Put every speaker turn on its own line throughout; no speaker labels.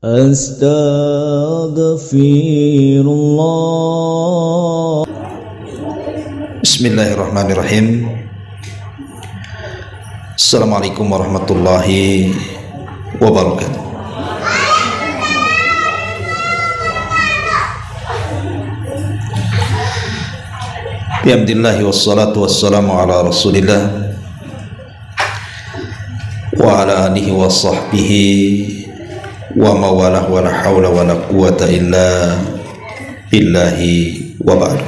Astaghfirullah.
Bismillahirrahmanirrahim. Assalamualaikum warahmatullahi wabarakatuh. Bihamdillahi wassalatu wassalamu ala rasulillah wa ala alihi wa sahbihi wa mawalah wa la hawla wa la quwata illa billahi wa ba'du.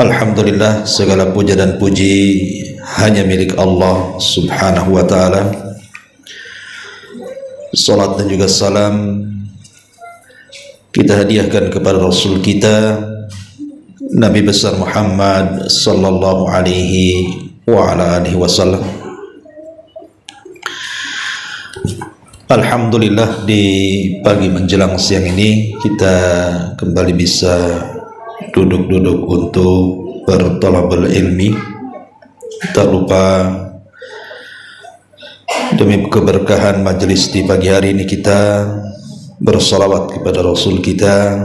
Alhamdulillah, segala puja dan puji hanya milik Allah subhanahu wa ta'ala. Salat dan juga salam kita hadiahkan kepada Rasul kita Nabi besar Muhammad sallallahu alaihi wa ala alihi wasallam. Alhamdulillah, di pagi menjelang siang ini kita kembali bisa duduk-duduk untuk berthalabul ilmi. Tak lupa demi keberkahan majelis di pagi hari ini kita bersalawat kepada Rasul kita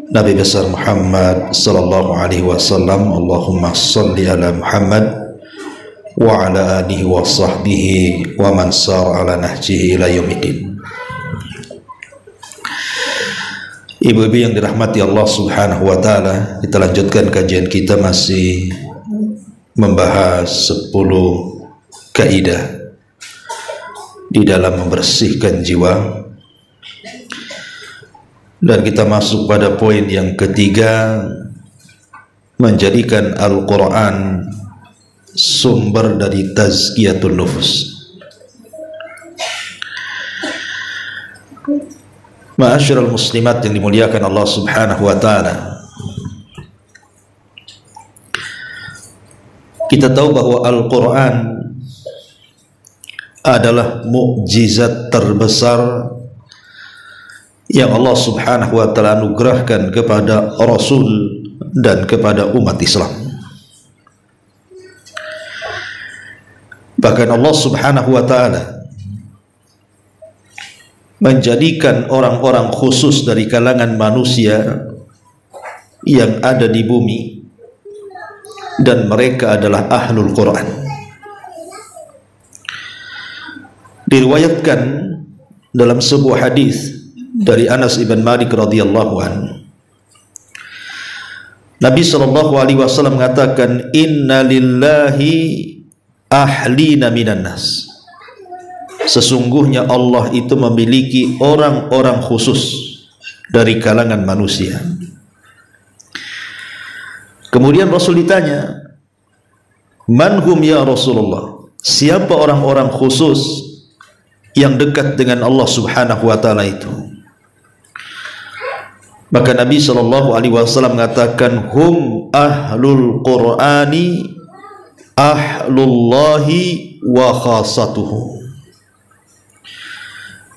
Nabi besar Muhammad sallallahu alaihi wasallam. Allahumma salli ala Muhammad wa ala alihi wa sahbihi wa man sar ala nahjihi ila yaumiddin. Ibu-ibu yang dirahmati Allah subhanahu wa ta'ala, kita lanjutkan kajian kita masih membahas 10 kaidah di dalam membersihkan jiwa, dan kita masuk pada poin yang ketiga, menjadikan Al-Quran sumber dari tazkiyatun nufus. Ma'asyiral muslimat yang dimuliakan Allah subhanahu wa ta'ala, kita tahu bahwa Al-Quran adalah mukjizat terbesar yang Allah subhanahu wa ta'ala anugerahkan kepada Rasul dan kepada umat Islam. Bahkan Allah subhanahu wa ta'ala menjadikan orang-orang khusus dari kalangan manusia yang ada di bumi, dan mereka adalah ahlul Quran. Diriwayatkan dalam sebuah hadis dari Anas ibn Malik radhiyallahu anhu, Nabi sallallahu alaihi wasallam mengatakan, inna lillahi ahlina minan nas. Sesungguhnya Allah itu memiliki orang-orang khusus dari kalangan manusia. Kemudian Rasul ditanya, man hum ya Rasulullah? Siapa orang-orang khusus yang dekat dengan Allah subhanahu wa ta'ala itu? Maka Nabi sallallahu alaihi wasallam mengatakan, hum ahlul Qur'ani ahlullahi wa khasatuhu.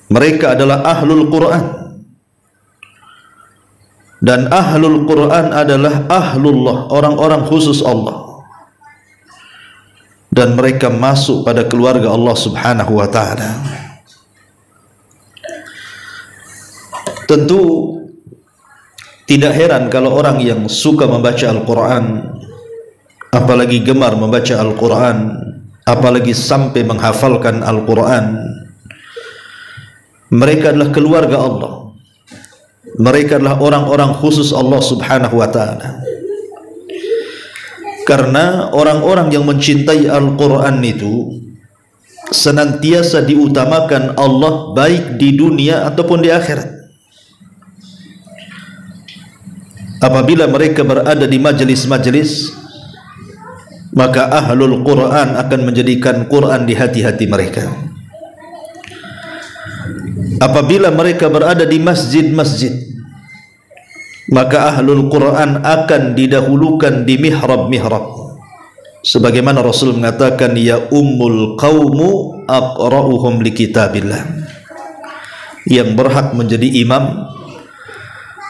Mereka adalah ahlul Quran, dan ahlul Quran adalah ahlullah, orang-orang khusus Allah, dan mereka masuk pada keluarga Allah subhanahu wa ta'ala. Tentu tidak heran kalau orang yang suka membaca Al-Quran, apalagi gemar membaca Al-Quran, apalagi sampai menghafalkan Al-Quran, mereka adalah keluarga Allah, mereka adalah orang-orang khusus Allah subhanahu wa ta'ala. Karena orang-orang yang mencintai Al-Quran itu senantiasa diutamakan Allah, baik di dunia ataupun di akhirat. Apabila mereka berada di majelis-majelis, maka ahlul Quran akan menjadikan Quran di hati-hati mereka. Apabila mereka berada di masjid-masjid, maka ahlul Quran akan didahulukan di mihrab-mihrab. Sebagaimana Rasul mengatakan, ya ummul qaumu aqra'uhum li kitabillah. Yang berhak menjadi imam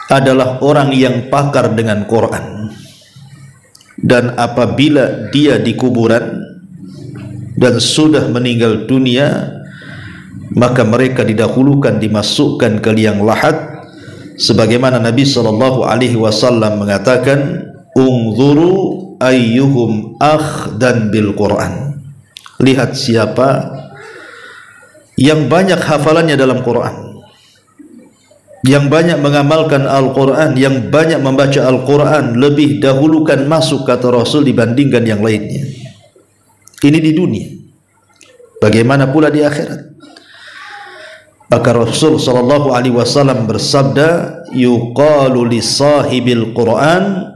adalah orang yang pakar dengan Quran. Dan apabila dia di kuburan dan sudah meninggal dunia, maka mereka didahulukan dimasukkan ke liang lahat, sebagaimana Nabi SAW mengatakan, unzuru ayyuhum akhdan bil Quran. Lihat siapa yang banyak hafalannya dalam Quran, yang banyak mengamalkan Al-Quran, yang banyak membaca Al-Quran, lebih dahulukan masuk, kata Rasul, dibandingkan yang lainnya. Ini di dunia, bagaimana pula di akhirat? Maka Rasul SAW bersabda, yuqalu li sahibil Quran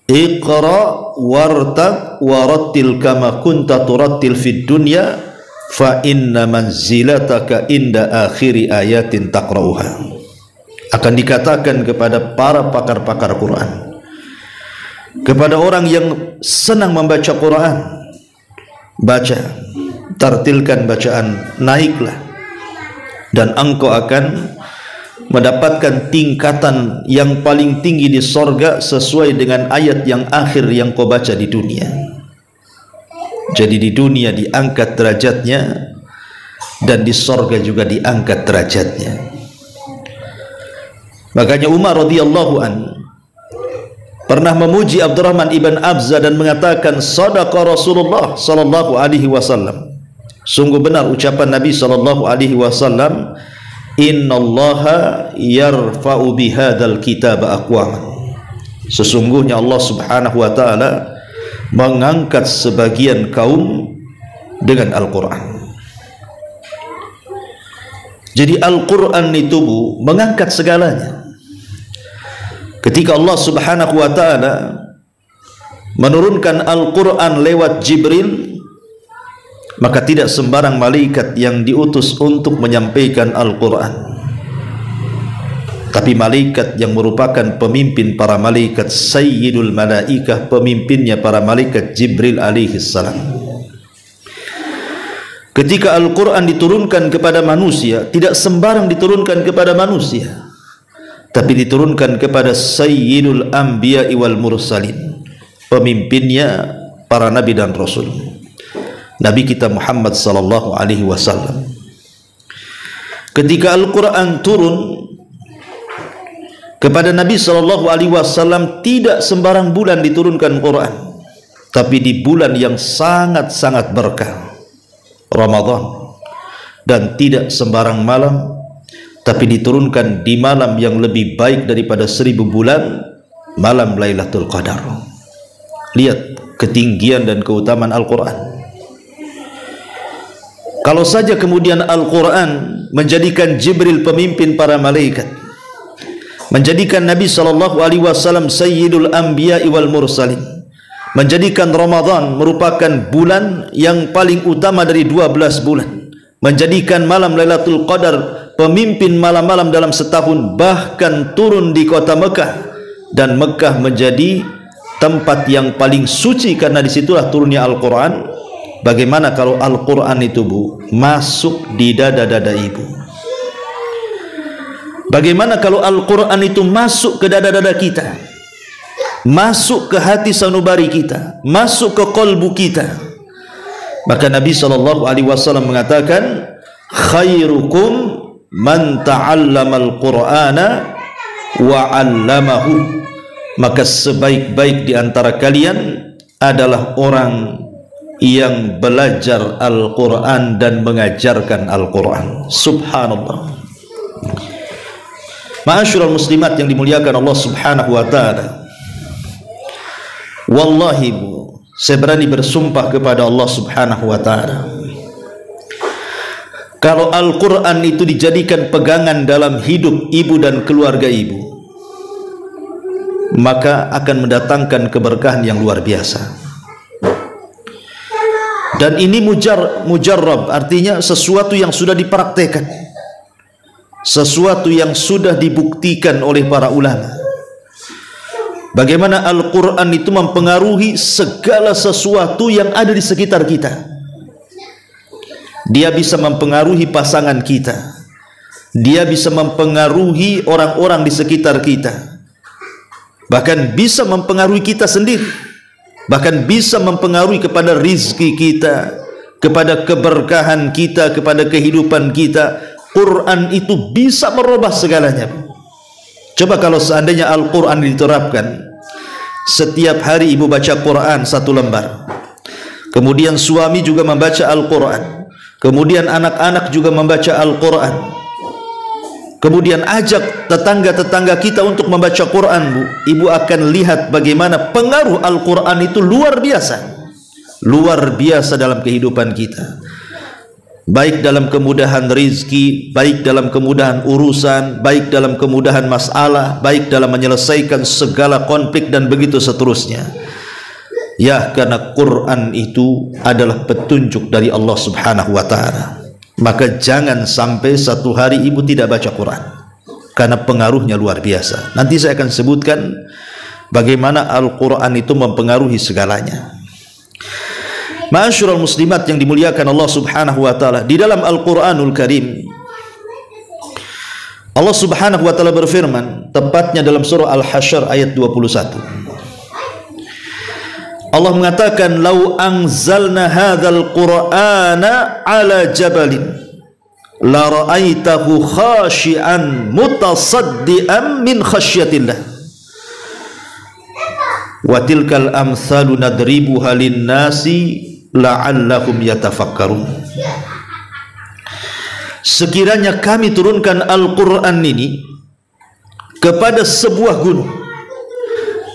iqra wartaq warattil kama kunta turattil fid dunya fa inna manzilataka inda akhiri ayatin taqra'uha. Akan dikatakan kepada para pakar-pakar Quran, kepada orang yang senang membaca Quran, baca, tartilkan bacaan, naiklah, dan engkau akan mendapatkan tingkatan yang paling tinggi di sorga sesuai dengan ayat yang akhir yang kau baca di dunia. Jadi di dunia diangkat derajatnya, dan di sorga juga diangkat derajatnya. Makanya Umar radhiyallahu an pernah memuji Abdurrahman ibn Abza dan mengatakan, sadaqa Rasulullah sallallahu alaihi wasallam. Sungguh benar ucapan Nabi sallallahu alaihi wasallam, innallaha yarfa'u bihadzal kitab aqwaman. Sesungguhnya Allah Subhanahu wa taala mengangkat sebagian kaum dengan Al-Quran. Jadi Al-Quran itu mengangkat segalanya. Ketika Allah Subhanahu wa taala menurunkan Al-Quran lewat Jibril, maka tidak sembarang malaikat yang diutus untuk menyampaikan Al-Quran, tapi malaikat yang merupakan pemimpin para malaikat, Sayyidul Malaikah, pemimpinnya para malaikat, Jibril alaihi salam. Ketika Al-Quran diturunkan kepada manusia, tidak sembarang diturunkan kepada manusia, tapi diturunkan kepada Sayyidul Anbiya wal Mursalin, pemimpinnya para nabi dan rasul, Nabi kita Muhammad sallallahu alaihi wasallam. Ketika Al-Quran turun kepada Nabi sallallahu alaihi wasallam, tidak sembarang bulan diturunkan Quran, tapi di bulan yang sangat-sangat berkah, Ramadan, dan tidak sembarang malam, tapi diturunkan di malam yang lebih baik daripada 1000 bulan, malam Lailatul Qadar. Lihat ketinggian dan keutamaan Al-Quran. Kalau saja kemudian Al-Quran menjadikan Jibril pemimpin para malaikat, menjadikan Nabi SAW Sayyidul Anbiya wal Mursalin, menjadikan Ramadan merupakan bulan yang paling utama dari 12 bulan, menjadikan malam Lailatul Qadar pemimpin malam-malam dalam setahun, bahkan turun di kota Mekah, dan Mekah menjadi tempat yang paling suci karena disitulah turunnya Al-Quran. Bagaimana kalau Al-Quran itu masuk di dada-dada ibu? Bagaimana kalau Al-Quran itu masuk ke dada-dada kita, masuk ke hati sanubari kita, masuk ke kolbu kita? Maka Nabi SAW mengatakan, khairukum man ta'allamal Qur'ana wa 'allamahu. Maka sebaik-baik di antara kalian adalah orang yang belajar Al-Quran dan mengajarkan Al-Quran. Subhanallah. Ma'asyiral muslimat yang dimuliakan Allah Subhanahu wa ta'ala, wallahi saya berani bersumpah kepada Allah Subhanahu wa ta'ala, kalau Al-Quran itu dijadikan pegangan dalam hidup ibu dan keluarga ibu, maka akan mendatangkan keberkahan yang luar biasa. Dan ini mujarrab, artinya sesuatu yang sudah dipraktekkan, sesuatu yang sudah dibuktikan oleh para ulama. Bagaimana Al-Quran itu mempengaruhi segala sesuatu yang ada di sekitar kita. Dia bisa mempengaruhi pasangan kita, dia bisa mempengaruhi orang-orang di sekitar kita, bahkan bisa mempengaruhi kita sendiri, bahkan bisa mempengaruhi kepada rizki kita, kepada keberkahan kita, kepada kehidupan kita. Quran itu bisa merubah segalanya. Coba kalau seandainya Al-Quran diterapkan, setiap hari ibu baca Quran 1 lembar, kemudian suami juga membaca Al-Quran, kemudian anak-anak juga membaca Al-Quran, kemudian ajak tetangga-tetangga kita untuk membaca Quran, Bu. Ibu akan lihat bagaimana pengaruh Al-Quran itu luar biasa dalam kehidupan kita, baik dalam kemudahan rizki, baik dalam kemudahan urusan, baik dalam kemudahan masalah, baik dalam menyelesaikan segala konflik dan begitu seterusnya. Ya, karena Quran itu adalah petunjuk dari Allah Subhanahu wa ta'ala. Maka jangan sampai satu hari ibu tidak baca Quran, karena pengaruhnya luar biasa. Nanti saya akan sebutkan bagaimana Al-Quran itu mempengaruhi segalanya. Ma'asyiral muslimat yang dimuliakan Allah Subhanahu wa ta'ala, di dalam Al-Quranul Karim Allah Subhanahu wa ta'ala berfirman, tepatnya dalam surah Al-Hasyr ayat 21. Allah mengatakan, "Lau anzalna hadzal Qur'ana 'ala jabalin la ra'aitahu khashi'an mutasaddian min khasyatillah wa tilkal amsalu nadribuha lin-nasi la'allahum yatafakkarun." Sekiranya kami turunkan Al-Quran ini kepada sebuah gunung,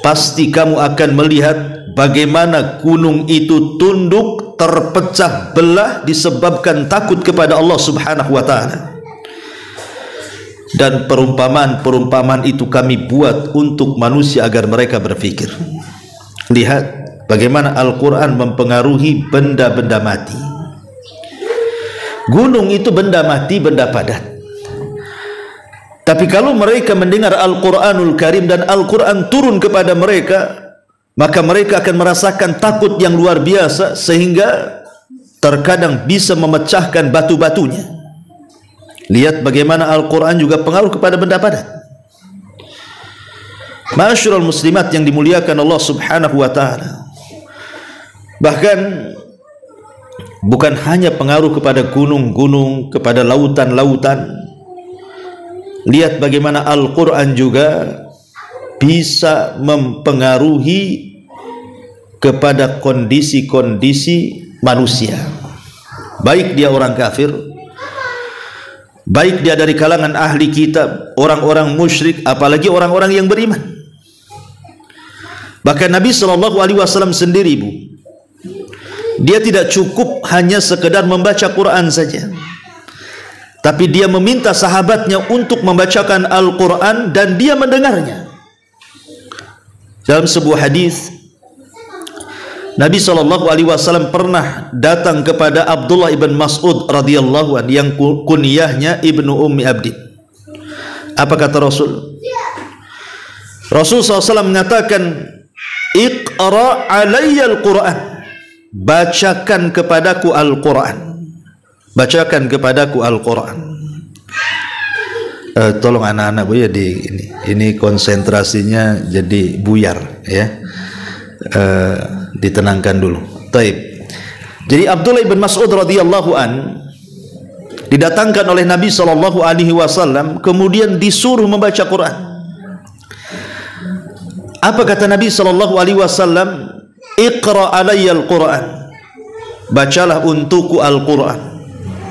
pasti kamu akan melihat bagaimana gunung itu tunduk, terpecah belah disebabkan takut kepada Allah Subhanahu wa ta'ala. Dan perumpamaan-perumpamaan itu kami buat untuk manusia agar mereka berpikir. Lihat bagaimana Al-Quran mempengaruhi benda-benda mati. Gunung itu benda mati, benda padat. Tapi kalau mereka mendengar Al-Quranul Karim dan Al-Quran turun kepada mereka, maka mereka akan merasakan takut yang luar biasa, sehingga terkadang bisa memecahkan batu-batunya. Lihat bagaimana Al-Quran juga pengaruh kepada benda padat. Ma'asyiral muslimat yang dimuliakan Allah Subhanahu wa ta'ala, bahkan bukan hanya pengaruh kepada gunung-gunung, kepada lautan-lautan. Lihat bagaimana Al-Quran juga bisa mempengaruhi kepada kondisi-kondisi manusia, baik dia orang kafir, baik dia dari kalangan ahli kitab, orang-orang musyrik, apalagi orang-orang yang beriman. Bahkan Nabi SAW sendiri, Bu, dia tidak cukup hanya sekedar membaca Quran saja, tapi dia meminta sahabatnya untuk membacakan Al-Quran dan dia mendengarnya. Dalam sebuah hadis, Nabi SAW pernah datang kepada Abdullah ibn Mas'ud radhiyallahu anhu yang kunyahnya Ibnu Ummi Abdin. Apa kata Rasul? Rasul SAW mengatakan, "Iqra' alayya al-Quran." Bacakan kepadaku Al-Quran. Bacakan kepadaku Al-Quran. Tolong anak-anak, Bu, ya, ini konsentrasinya jadi buyar, ya. Ditenangkan dulu. Taib. Jadi Abdullah bin Mas'ud radhiyallahu an didatangkan oleh Nabi SAW, kemudian disuruh membaca Quran. Apa kata Nabi SAW? "Iqra' alayya al-Quran." Bacalah untukku Al-Quran.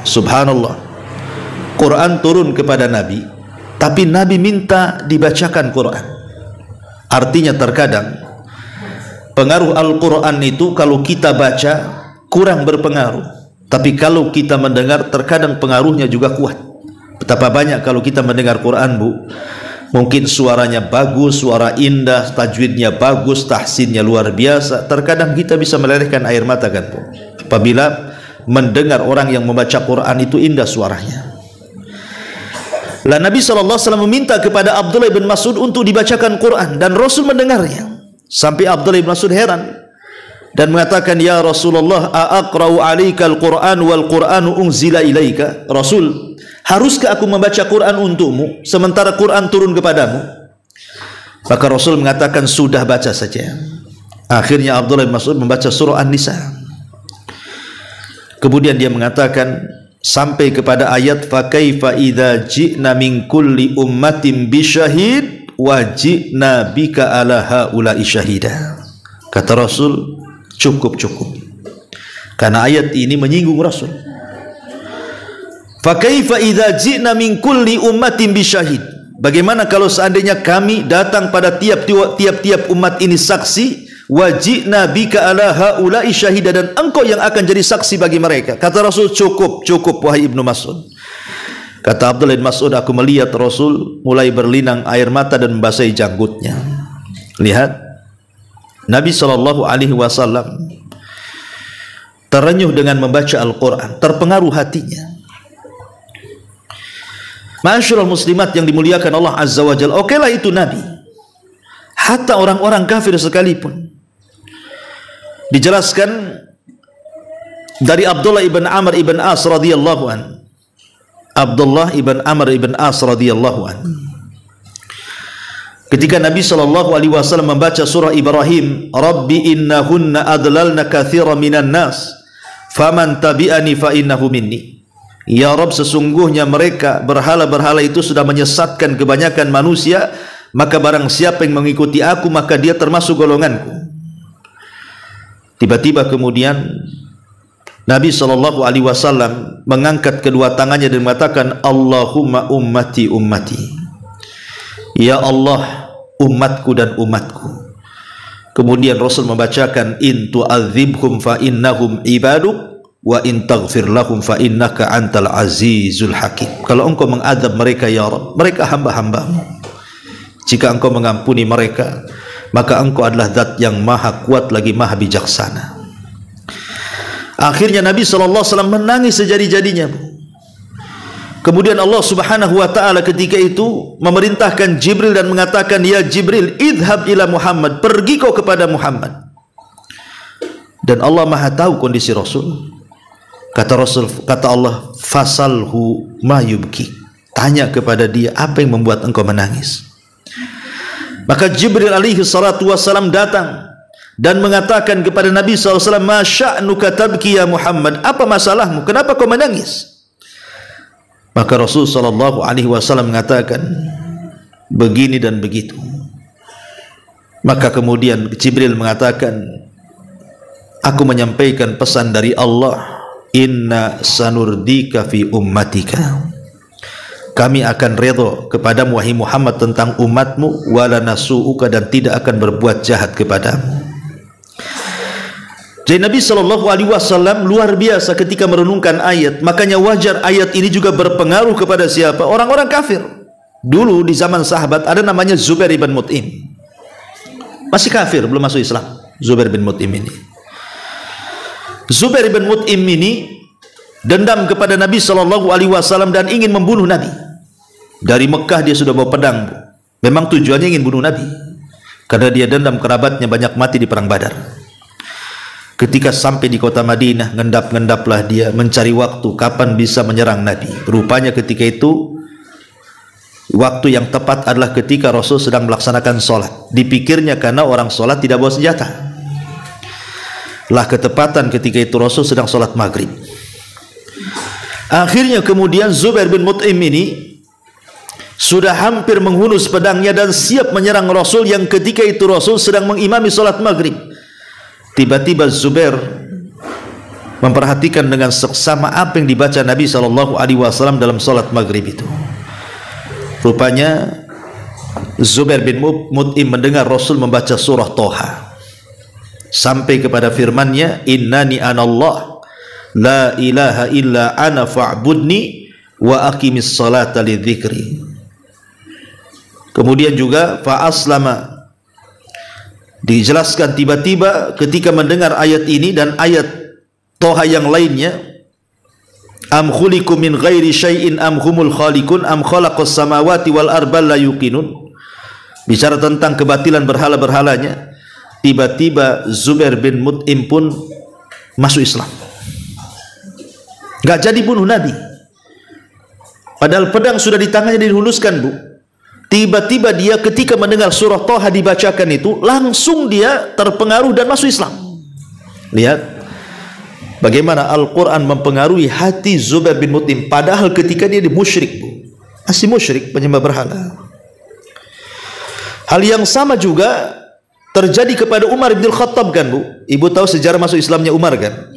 Subhanallah, Quran turun kepada Nabi, tapi Nabi minta dibacakan Quran. Artinya terkadang pengaruh Al-Quran itu kalau kita baca kurang berpengaruh, tapi kalau kita mendengar terkadang pengaruhnya juga kuat. Betapa banyak kalau kita mendengar Quran, Bu, mungkin suaranya bagus, suara indah, tajwidnya bagus, tahsinnya luar biasa, terkadang kita bisa melelehkan air mata, kan, Bu, apabila mendengar orang yang membaca Quran itu indah suaranya. Lah Nabi SAW meminta kepada Abdullah bin Mas'ud untuk dibacakan Quran, dan Rasul mendengarnya. Sampai Abdullah bin Mas'ud heran dan mengatakan, "Ya Rasulullah, aqra'u 'alaika al-Qur'an wal Qur'anu unzila ilaika?" Rasul, haruskah aku membaca Quran untukmu sementara Quran turun kepadamu? Maka Rasul mengatakan, "Sudah, baca saja." Akhirnya Abdullah bin Mas'ud membaca surah An-Nisa. Kemudian dia mengatakan sampai kepada ayat fa kaifa idza ji'na min kulli ummatin bisyahid wa ji'na bika ala haula'i syahida. Kata Rasul, cukup. Karena ayat ini menyinggung Rasul. Fa kaifa idza ji'na min kulli ummatin bisyahid. Bagaimana kalau seandainya kami datang pada tiap-tiap umat ini saksi, wajibna bika ala haula'i syahida, dan engkau yang akan jadi saksi bagi mereka. Kata Rasul, cukup wahai Ibnu Mas'ud. Kata Abdullah bin Mas'ud, aku melihat Rasul mulai berlinang air mata dan membasahi janggutnya. Lihat, Nabi SAW terenyuh dengan membaca Al-Quran, terpengaruh hatinya. Ma'asyiral muslimat yang dimuliakan Allah Azza wa Jalla, okelah itu Nabi. Hatta orang-orang kafir sekalipun. Dijelaskan dari Abdullah ibn Amr ibn As radhiyallahu an. Abdullah ibn Amr ibn As radhiyallahu an. Ketika Nabi SAW membaca surah Ibrahim, Rabbi innahunna adlalna katsiran minan nas, faman tabi'ani fa innahu minni. Ya Rabb, sesungguhnya mereka berhala-berhala itu sudah menyesatkan kebanyakan manusia, maka barang siapa yang mengikuti aku maka dia termasuk golonganku. Tiba-tiba kemudian Nabi SAW mengangkat kedua tangannya dan mengatakan, Allahumma ummati ummati. Ya Allah, umatku dan umatku. Kemudian Rasul membacakan, in tu'adzibhum fa innahum ibaduk wa in taghfir lahum fa innaka antal azizul hakim. Kalau engkau mengadab mereka ya Rabb, mereka hamba-hambamu. Jika engkau mengampuni mereka, maka engkau adalah zat yang maha kuat lagi maha bijaksana. Akhirnya Nabi SAW menangis sejadi-jadinya. Kemudian Allah Subhanahu wa ta'ala ketika itu memerintahkan Jibril dan mengatakan, ya Jibril, idhab ila Muhammad, pergi kau kepada Muhammad. Dan Allah maha tahu kondisi Rasul. Kata Allah, fasalhu ma yubki, tanya kepada dia apa yang membuat engkau menangis. Maka Jibril alaihi salatu wassalam datang dan mengatakan kepada Nabi SAW, ma sya'nuka tabki ya Muhammad, apa masalahmu, kenapa kau menangis? Maka Rasul SAW mengatakan begini dan begitu. Maka kemudian Jibril mengatakan, aku menyampaikan pesan dari Allah, inna sanurdika fi ummatika, kami akan redha kepadamu wahai Muhammad tentang umatmu, wala nasu'uka, dan tidak akan berbuat jahat kepadamu. Jadi Nabi SAW luar biasa ketika merenungkan ayat. Makanya wajar ayat ini juga berpengaruh kepada siapa? Orang-orang kafir. Dulu di zaman sahabat ada namanya Zubair bin Mut'im, masih kafir, belum masuk Islam. Zubair bin Mut'im ini, Zubair bin Mut'im ini dendam kepada Nabi SAW dan ingin membunuh Nabi. Dari Mekah dia sudah bawa pedang. Memang tujuannya ingin bunuh Nabi, karena dia dendam kerabatnya banyak mati di perang Badar. Ketika sampai di kota Madinah, ngendap-ngendaplah dia mencari waktu kapan bisa menyerang Nabi. Rupanya ketika itu waktu yang tepat adalah ketika Rasul sedang melaksanakan sholat. Dipikirnya karena orang sholat tidak bawa senjata. Lah ketepatan ketika itu Rasul sedang sholat maghrib. Akhirnya kemudian Zubair bin Mut'im ini sudah hampir menghunus pedangnya dan siap menyerang Rasul, yang ketika itu Rasul sedang mengimami sholat maghrib. Tiba-tiba Zubair memperhatikan dengan seksama apa yang dibaca Nabi SAW dalam sholat maghrib itu. Rupanya Zubair bin Mut'im mendengar Rasul membaca surah Toha sampai kepada firman-Nya, innani anallah la ilaha illa ana fa'budni wa aqimis salata lidzikri. Kemudian juga fa aslama, dijelaskan tiba-tiba ketika mendengar ayat ini dan ayat Toha yang lainnya, am khuliqu min ghairi syai'in am humul khaliqun am khalaqas samawati wal arda la yuqinun, bicara tentang kebatilan berhala-berhalanya. Tiba-tiba Zubair bin Mut'im pun masuk Islam, gak jadi bunuh Nabi, padahal pedang sudah di tangannya dihunuskan, Bu. Tiba-tiba dia ketika mendengar surah Toha dibacakan itu, langsung dia terpengaruh dan masuk Islam. Lihat, bagaimana Al-Quran mempengaruhi hati Zubair bin Mut'im, padahal ketika dia musyrik, Bu, masih musyrik, penyembah berhala. Hal yang sama juga terjadi kepada Umar bin Khattab, kan, Bu? Ibu tahu sejarah masuk Islamnya Umar, kan?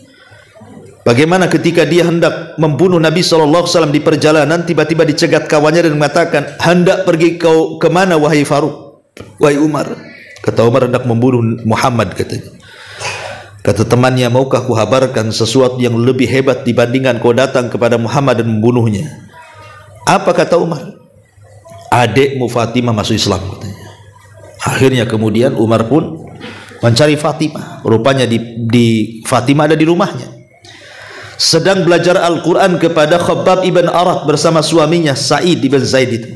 Bagaimana ketika dia hendak membunuh Nabi SAW di perjalanan, tiba-tiba dicegat kawannya dan mengatakan, hendak pergi kau kemana wahai Faruk, wahai Umar? Kata Umar, hendak membunuh Muhammad, katanya. Kata temannya, maukah ku habarkan sesuatu yang lebih hebat dibandingkan kau datang kepada Muhammad dan membunuhnya? Apa kata Umar? Adikmu Fatimah masuk Islam, katanya. Akhirnya kemudian Umar pun mencari Fatimah. Rupanya di Fatimah ada di rumahnya, sedang belajar Al-Quran kepada Khabbab ibn Arat bersama suaminya Sa'id ibn Zaid itu.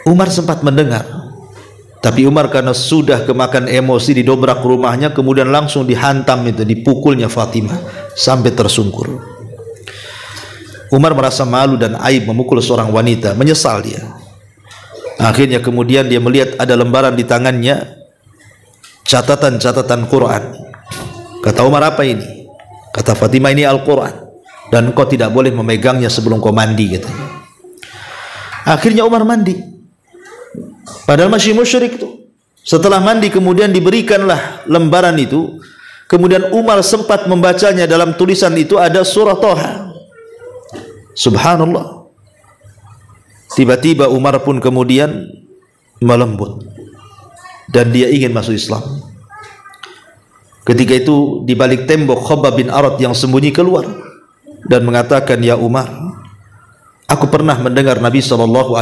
Umar sempat mendengar, tapi Umar karena sudah kemakan emosi didobrak rumahnya, kemudian langsung dihantam itu, dipukulnya Fatimah sampai tersungkur. Umar merasa malu dan aib memukul seorang wanita, menyesal dia. Akhirnya kemudian dia melihat ada lembaran di tangannya, catatan-catatan Quran. Kata Umar, apa ini? Kata Fatimah, ini Al-Quran, dan kau tidak boleh memegangnya sebelum kau mandi, katanya. Akhirnya Umar mandi, padahal masih musyrik tuh. Setelah mandi kemudian diberikanlah lembaran itu. Kemudian Umar sempat membacanya, dalam tulisan itu ada surah Thaha. Subhanallah. Tiba-tiba Umar pun kemudian melembut dan dia ingin masuk Islam. Ketika itu di balik tembok Khabbab bin Arat yang sembunyi keluar dan mengatakan, ya Umar, aku pernah mendengar Nabi SAW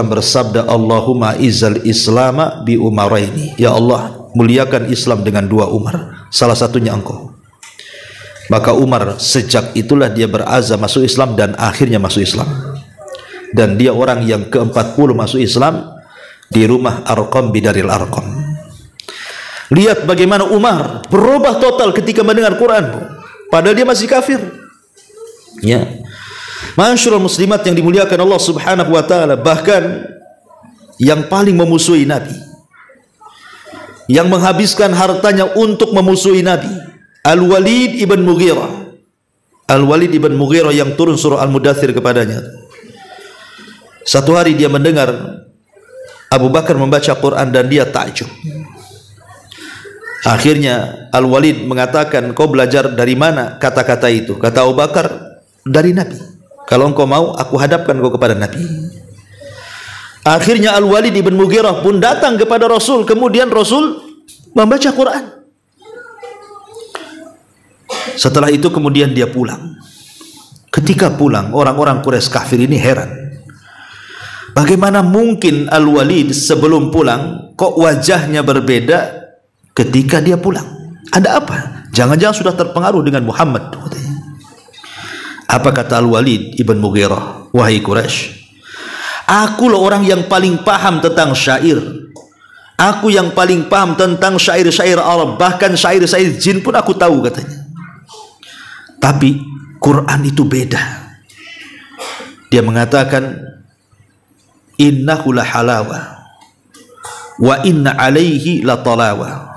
bersabda, Allahumma izzal islama bi umaraini. Ya Allah, muliakan Islam dengan dua Umar, salah satunya engkau. Maka Umar sejak itulah dia berazam masuk Islam dan akhirnya masuk Islam. Dan dia orang yang ke-40 masuk Islam di rumah Arqam bidaril Arqam. Lihat bagaimana Umar berubah total ketika mendengar Quran, Bu. Padahal dia masih kafir. Ya. Masyarul muslimat yang dimuliakan Allah Subhanahu wa taala, bahkan yang paling memusuhi Nabi, yang menghabiskan hartanya untuk memusuhi Nabi, Al-Walid ibn Mughirah. Al-Walid ibn Mughirah yang turun surah Al-Mudaththir kepadanya. Satu hari dia mendengar Abu Bakar membaca Quran dan dia takjub. Akhirnya Al-Walid mengatakan, kau belajar dari mana kata-kata itu? Kata Abu Bakar, dari Nabi. Kalau engkau mau, aku hadapkan kau kepada Nabi. Akhirnya Al-Walid ibn Mughirah pun datang kepada Rasul. Kemudian Rasul membaca Quran. Setelah itu kemudian dia pulang. Ketika pulang, orang-orang Quraisy kafir ini heran. Bagaimana mungkin Al-Walid sebelum pulang kok wajahnya berbeda ketika dia pulang? Ada apa? Jangan-jangan sudah terpengaruh dengan Muhammad. Apa kata Al-Walid ibn Mughirah? Wahai Quraisy, aku loh orang yang paling paham tentang syair. Aku yang paling paham tentang syair-syair Arab, bahkan syair-syair jin pun aku tahu, katanya. Tapi Quran itu beda. Dia mengatakan, innahu la halawa wa inna alaihi la talawa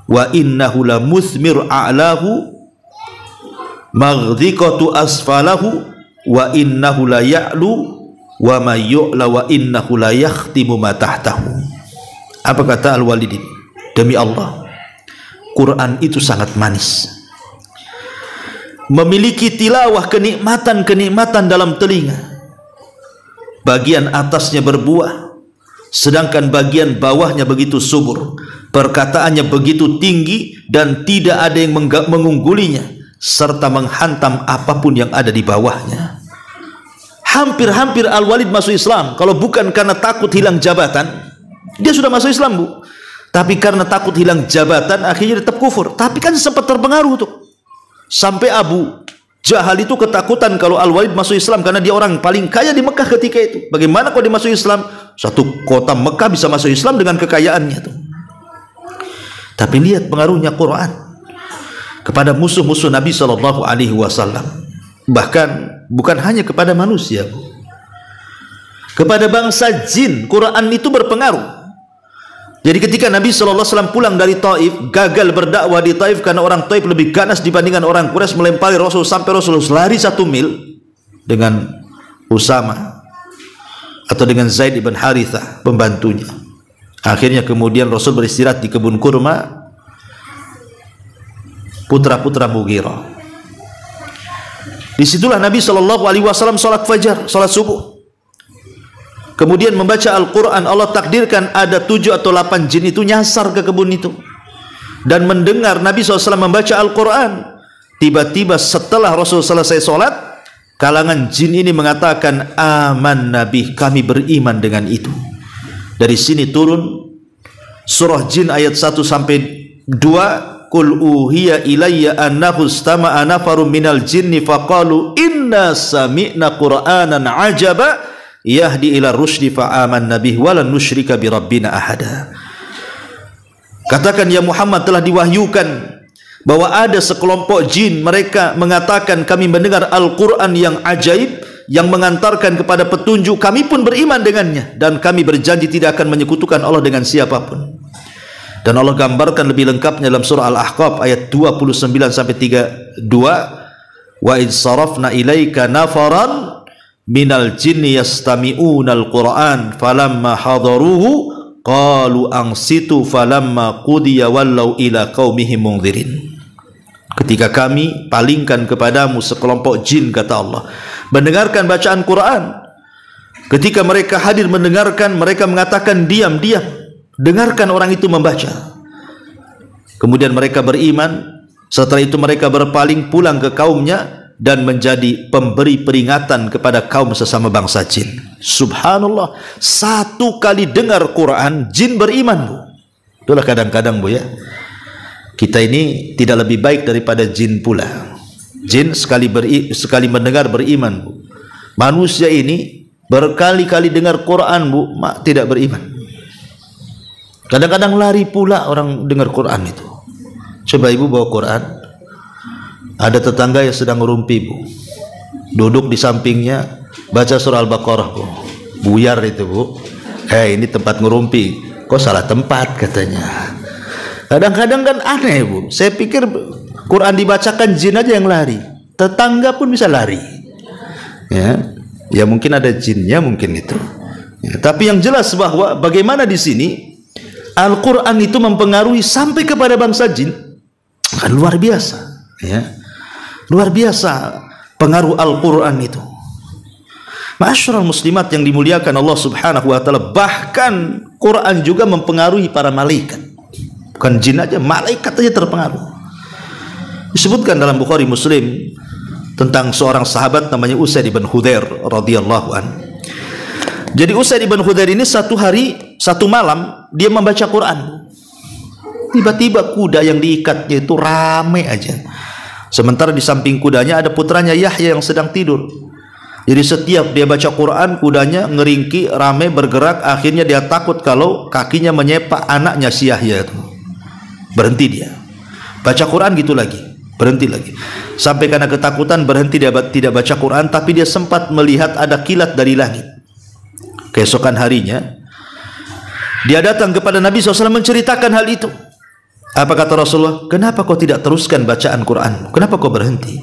wa innahu la muthmir a'lahu maghdhiqatu asfalahu wa innahu la ya'lu wa ma yu'la wa innahu la yakhtimu ma tahtahu. Apa kata Al-Walid ini? Demi Allah, Quran itu sangat manis, memiliki tilawah kenikmatan-kenikmatan dalam telinga. Bagian atasnya berbuah, sedangkan bagian bawahnya begitu subur. Perkataannya begitu tinggi dan tidak ada yang mengunggulinya, serta menghantam apapun yang ada di bawahnya. Hampir-hampir Al-Walid masuk Islam. Kalau bukan karena takut hilang jabatan, dia sudah masuk Islam, Bu. Tapi karena takut hilang jabatan, akhirnya tetap kufur. Tapi kan sempat terpengaruh tuh. Sampai Abu Jahal itu ketakutan kalau Al-Walid masuk Islam, karena dia orang paling kaya di Mekah ketika itu. Bagaimana kalau dia masuk Islam? Satu kota Mekah bisa masuk Islam dengan kekayaannya tuh. Tapi lihat pengaruhnya Quran kepada musuh-musuh Nabi SAW. Bahkan bukan hanya kepada manusia, kepada bangsa jin Quran itu berpengaruh. Jadi ketika Nabi SAW pulang dari Taif, gagal berdakwah di Taif karena orang Taif lebih ganas dibandingkan orang Quraisy, melempari Rasul sampai Rasul lari 1 mil dengan Usama atau dengan Zaid ibn Harithah pembantunya. Akhirnya kemudian Rasul beristirahat di kebun kurma putra-putra Mughirah. Disitulah Nabi SAW salat fajar, salat subuh. Kemudian membaca Al-Quran. Allah takdirkan ada 7 atau 8 jin itu nyasar ke kebun itu dan mendengar Nabi SAW membaca Al-Quran. Tiba-tiba setelah Rasul selesai sholat, kalangan jin ini mengatakan, aman Nabi, kami beriman dengan itu. Dari sini turun surah Jin ayat 1 sampai 2. Qul uhiya ilayya annahu istama'a nafarun minal jinni faqalu inna sami'na qur'anan ajaba yahdi ila rusydi fa'amanna bih wa lan nusyrika bi rabbina ahada. Katakan ya Muhammad, telah diwahyukan bahwa ada sekelompok jin, mereka mengatakan kami mendengar Al-Quran yang ajaib yang mengantarkan kepada petunjuk, kami pun beriman dengannya dan kami berjanji tidak akan menyekutukan Allah dengan siapapun. Dan Allah gambarkan lebih lengkapnya dalam surah Al-Ahqaf ayat 29 sampai 32. Wa id sarafna ilaika nafaran minal jinni yastami'unal Qur'an falamma hadaruhu qalu ansitu falamma qudiya wallau ila qaumihim mundzirin. Ketika kami palingkan kepadamu sekelompok jin, kata Allah, mendengarkan bacaan Quran. Ketika mereka hadir mendengarkan, mereka mengatakan diam, diam, dengarkan orang itu membaca. Kemudian mereka beriman. Setelah itu mereka berpaling pulang ke kaumnya dan menjadi pemberi peringatan kepada kaum sesama bangsa jin. Subhanallah, 1 kali dengar Quran jin beriman, Bu. Itulah kadang-kadang, Bu, ya, kita ini tidak lebih baik daripada jin pula. Jin sekali mendengar beriman, Bu. Manusia ini berkali-kali dengar Quran, Bu, tidak beriman. Kadang-kadang lari pula orang dengar Quran itu. Coba Ibu bawa Quran, ada tetangga yang sedang ngerumpi, Bu, duduk di sampingnya baca surah Al-Baqarah, Bu. Buyar itu, Bu. Ini tempat ngerumpi, kok salah tempat katanya. Kadang-kadang kan aneh, Bu. Saya pikir Quran dibacakan jin aja yang lari, tetangga pun bisa lari. Ya mungkin ada jinnya, mungkin itu. Tapi yang jelas bahwa bagaimana di sini Al-Quran itu mempengaruhi sampai kepada bangsa jin, kan luar biasa, ya. Luar biasa pengaruh Al-Quran itu. Ma'asyiral muslimat yang dimuliakan Allah Subhanahu wa taala, bahkan Quran juga mempengaruhi para malaikat. Bukan jin aja, malaikat aja terpengaruh. Disebutkan dalam Bukhari Muslim tentang seorang sahabat namanya Usaid ibn Hudzair radhiyallahu an. Jadi Usaid ibn Hudzair ini satu malam dia membaca Quran. Tiba-tiba kuda yang diikatnya itu rame aja. Sementara di samping kudanya ada putranya Yahya yang sedang tidur. Jadi setiap dia baca Quran, kudanya ngeringki, rame, bergerak. Akhirnya dia takut kalau kakinya menyepak anaknya si Yahya itu. Berhenti dia. Baca Quran gitu lagi, berhenti lagi. Sampai karena ketakutan berhenti, dia tidak baca Quran. Tapi dia sempat melihat ada kilat dari langit. Keesokan harinya dia datang kepada Nabi SAW menceritakan hal itu. Apa kata Rasulullah? Kenapa kau tidak teruskan bacaan Quran? Kenapa kau berhenti?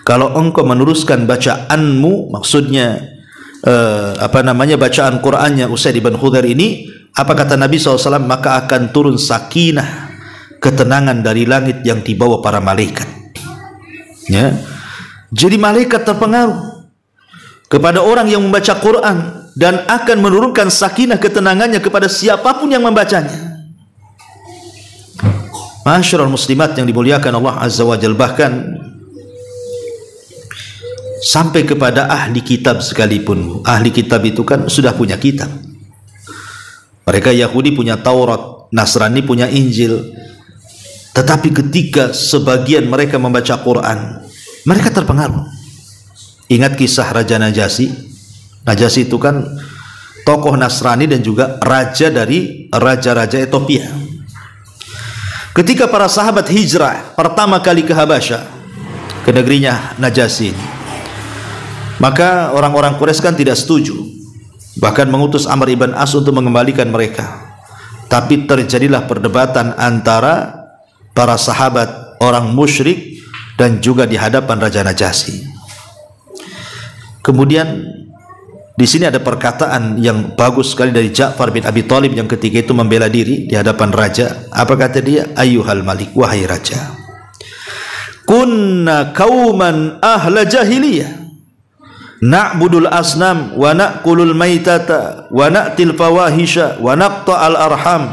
Kalau engkau meneruskan bacaanmu, maksudnya bacaan Qurannya Usaid ibn Hudzair ini, apa kata Nabi SAW? Maka akan turun sakinah, ketenangan dari langit yang dibawa para malaikat. Ya. Jadi malaikat terpengaruh kepada orang yang membaca Quran dan akan menurunkan sakinah, ketenangannya kepada siapapun yang membacanya. Ma'asyiral muslimat yang dimuliakan Allah Azza wa Jalla, bahkan sampai kepada ahli kitab sekalipun. Ahli kitab itu kan sudah punya kitab. Mereka Yahudi punya Taurat, Nasrani punya Injil. Tetapi ketika sebagian mereka membaca Quran, mereka terpengaruh. Ingat kisah Raja Najasyi. Najasyi itu kan tokoh Nasrani dan juga raja dari raja-raja Ethiopia. Ketika para sahabat hijrah pertama kali ke Habasyah, ke negerinya Najasyi, maka orang-orang Quraisy kan tidak setuju, bahkan mengutus Amr ibn As untuk mengembalikan mereka. tapi terjadilah perdebatan antara para sahabat orang musyrik dan juga di hadapan Raja Najasyi. Kemudian di sini ada perkataan yang bagus sekali dari Ja'far bin Abi Thalib yang ketika itu membela diri di hadapan raja. Apa kata dia? Ayyuhal malik, wahai raja, kunna kauman ahla jahiliyah na'budul asnam wa na'kulul maitata wa na'til fawahisha wa naqta'al arham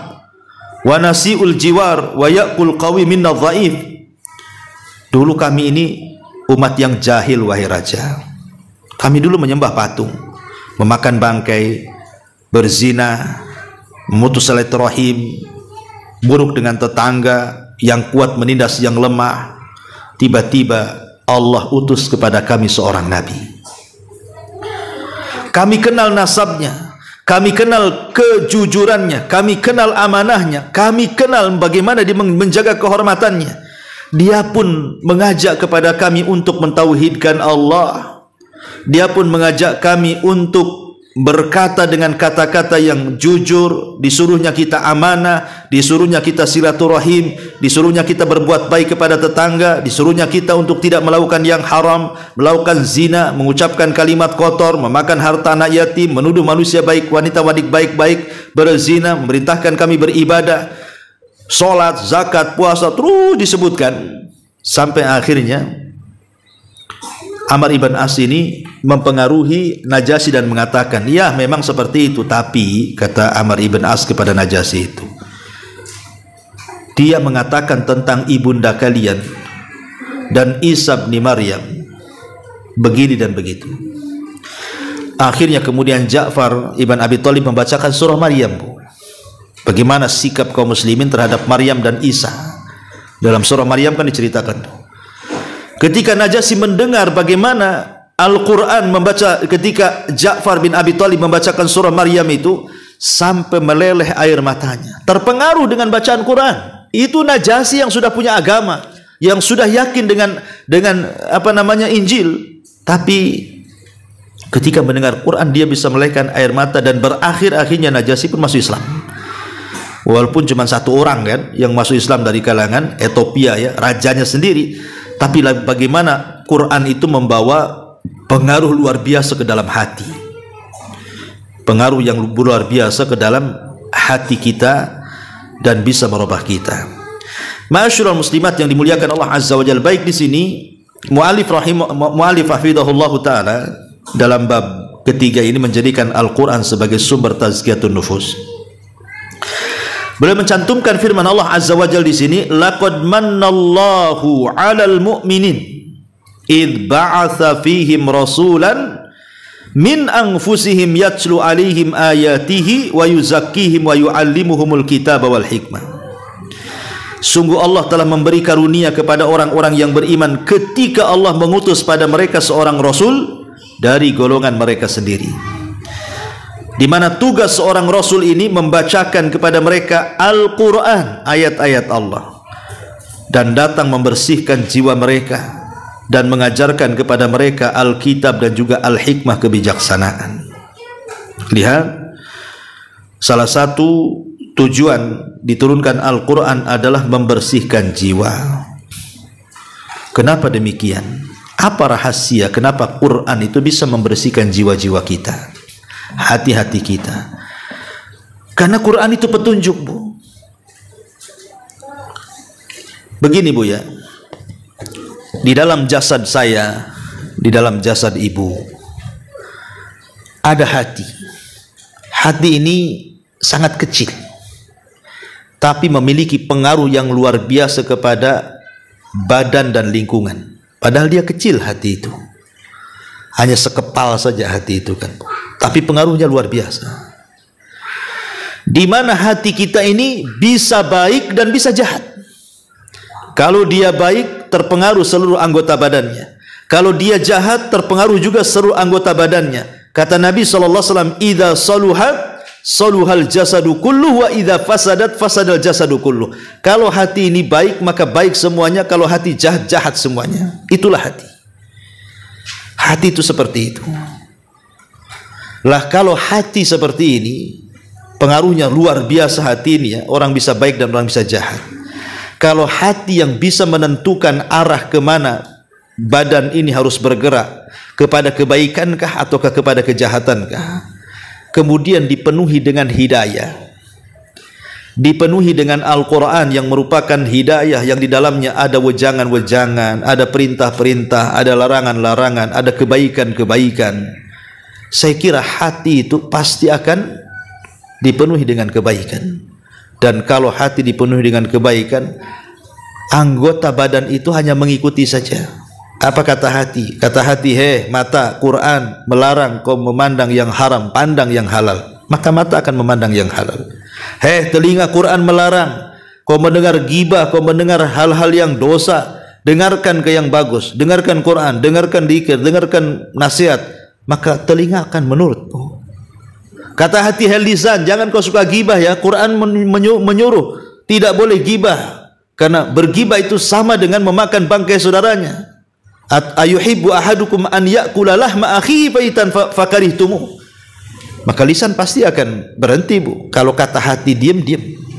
wa nasi'ul jiwar wa ya'kul qawi minna dhaif. Dulu kami ini umat yang jahil, wahai raja. Kami dulu menyembah patung, memakan bangkai, berzina, memutus silaturahim, buruk dengan tetangga, yang kuat menindas yang lemah. Tiba-tiba Allah utus kepada kami seorang nabi. Kami kenal nasabnya, kami kenal kejujurannya, kami kenal amanahnya, kami kenal bagaimana dia menjaga kehormatannya. Dia pun mengajak kepada kami untuk mentauhidkan Allah. Dia pun mengajak kami untuk berkata dengan kata-kata yang jujur. Disuruhnya kita amanah, disuruhnya kita silaturahim, disuruhnya kita berbuat baik kepada tetangga, disuruhnya kita untuk tidak melakukan yang haram, melakukan zina, mengucapkan kalimat kotor, memakan harta anak yatim, menuduh manusia baik, wanita baik-baik, berzina, memerintahkan kami beribadah, sholat, zakat, puasa, terus disebutkan sampai akhirnya Amr ibn As ini mempengaruhi Najasyi dan mengatakan, ya memang seperti itu, tapi kata Amr ibn As kepada Najasyi itu, dia mengatakan tentang ibunda kalian dan Isa bin Maryam begini dan begitu. Akhirnya kemudian Ja'far ibn Abi Thalib membacakan surah Maryam, bagaimana sikap kaum muslimin terhadap Maryam dan Isa. Dalam surah Maryam kan diceritakan, ketika Najasyi mendengar bagaimana Al-Quran membaca, ketika Ja'far bin Abi Thalib membacakan surah Maryam itu, sampai meleleh air matanya, terpengaruh dengan bacaan Quran. Itu Najasyi yang sudah punya agama, yang sudah yakin dengan Injil, tapi ketika mendengar Quran dia bisa melelehkan air mata, dan berakhir-akhirnya Najasyi pun masuk Islam. Walaupun cuma satu orang kan yang masuk Islam dari kalangan Ethiopia, ya, rajanya sendiri. Tapi bagaimana Quran itu membawa pengaruh luar biasa ke dalam hati, pengaruh yang luar biasa ke dalam hati kita dan bisa merubah kita. Ma'asyiral muslimat yang dimuliakan Allah Azza wa Jalla, baik di sini mu'alif hafidhahullah taala dalam bab ketiga ini menjadikan Al-Quran sebagai sumber tazkiyatun nufus. Beliau mencantumkan firman Allah Azza wa Jalla di sini, laqad mannallahu 'alal mu'minin id ba'atsa fihim rasulan min anfusihim yatlu 'alaihim ayatihi wa yuzakkihim wa yu'allimuhumul kitaba wal hikmah. Sungguh Allah telah memberi karunia kepada orang-orang yang beriman ketika Allah mengutus pada mereka seorang rasul dari golongan mereka sendiri, di mana tugas seorang rasul ini membacakan kepada mereka Al-Quran, ayat-ayat Allah, dan datang membersihkan jiwa mereka dan mengajarkan kepada mereka Alkitab dan juga Al-Hikmah, kebijaksanaan. Lihat, salah satu tujuan diturunkan Al-Quran adalah membersihkan jiwa. Kenapa demikian? Apa rahasia kenapa Quran itu bisa membersihkan jiwa-jiwa kita, hati-hati kita? Karena Quran itu petunjuk, Bu. Begini, Bu, ya, di dalam jasad saya, di dalam jasad ibu ada hati. Hati ini sangat kecil, tapi memiliki pengaruh yang luar biasa kepada badan dan lingkungan. Padahal dia kecil hati itu, hanya sekepal saja hati itu kan, tapi pengaruhnya luar biasa. Di mana hati kita ini bisa baik dan bisa jahat. Kalau dia baik, terpengaruh seluruh anggota badannya. Kalau dia jahat, terpengaruh juga seluruh anggota badannya. Kata Nabi SAW, idza saluhat saluhal jasadu kulluh wa idza fasadat fasadal jasadu kulluh. Kalau hati ini baik, maka baik semuanya. Kalau hati jahat, jahat semuanya. Itulah hati. Hati itu seperti itu. Lah kalau hati seperti ini, pengaruhnya luar biasa hati ini ya. Orang bisa baik dan orang bisa jahat. Kalau hati yang bisa menentukan arah kemana badan ini harus bergerak, kepada kebaikankah ataukah kepada kejahatankah, kemudian dipenuhi dengan hidayah, dipenuhi dengan Al-Quran yang merupakan hidayah, yang di dalamnya ada wejangan-wejangan, ada perintah-perintah, ada larangan-larangan, ada kebaikan-kebaikan, saya kira hati itu pasti akan dipenuhi dengan kebaikan. Dan kalau hati dipenuhi dengan kebaikan, anggota badan itu hanya mengikuti saja. Apa kata hati? Kata hati, hei mata, Quran melarang kau memandang yang haram, pandang yang halal. Maka mata akan memandang yang halal. Hei telinga, Quran melarang kau mendengar gibah, kau mendengar hal-hal yang dosa. Dengarkan ke yang bagus, dengarkan Quran, dengarkan dzikir, dengarkan nasihat. Maka telinga akan menurut. Kata hati, hei lisan, jangan kau suka gibah ya. Quran menyuruh tidak boleh gibah, karena bergibah itu sama dengan memakan bangkai saudaranya. Ayuhibbu ahadukum an ya'kula lahma akhihi faitan fakarihtumu. Maka lisan pasti akan berhenti, Bu. Kalau kata hati diam,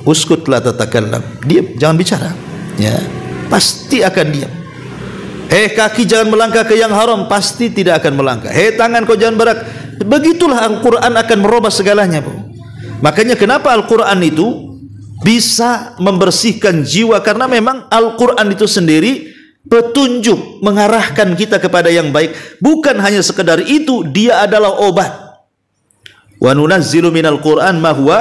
uskut la tatakallam, diam, jangan bicara ya, pasti akan diam. Hei kaki, jangan melangkah ke yang haram, pasti tidak akan melangkah. Hei tangan, kau jangan berak. Begitulah Al-Quran akan merubah segalanya, Bu. Makanya kenapa Al-Quran itu bisa membersihkan jiwa, karena memang Al-Quran itu sendiri petunjuk, mengarahkan kita kepada yang baik. Bukan hanya sekedar itu, dia adalah obat. Wa nunazzilu minal Qur'an ma huwa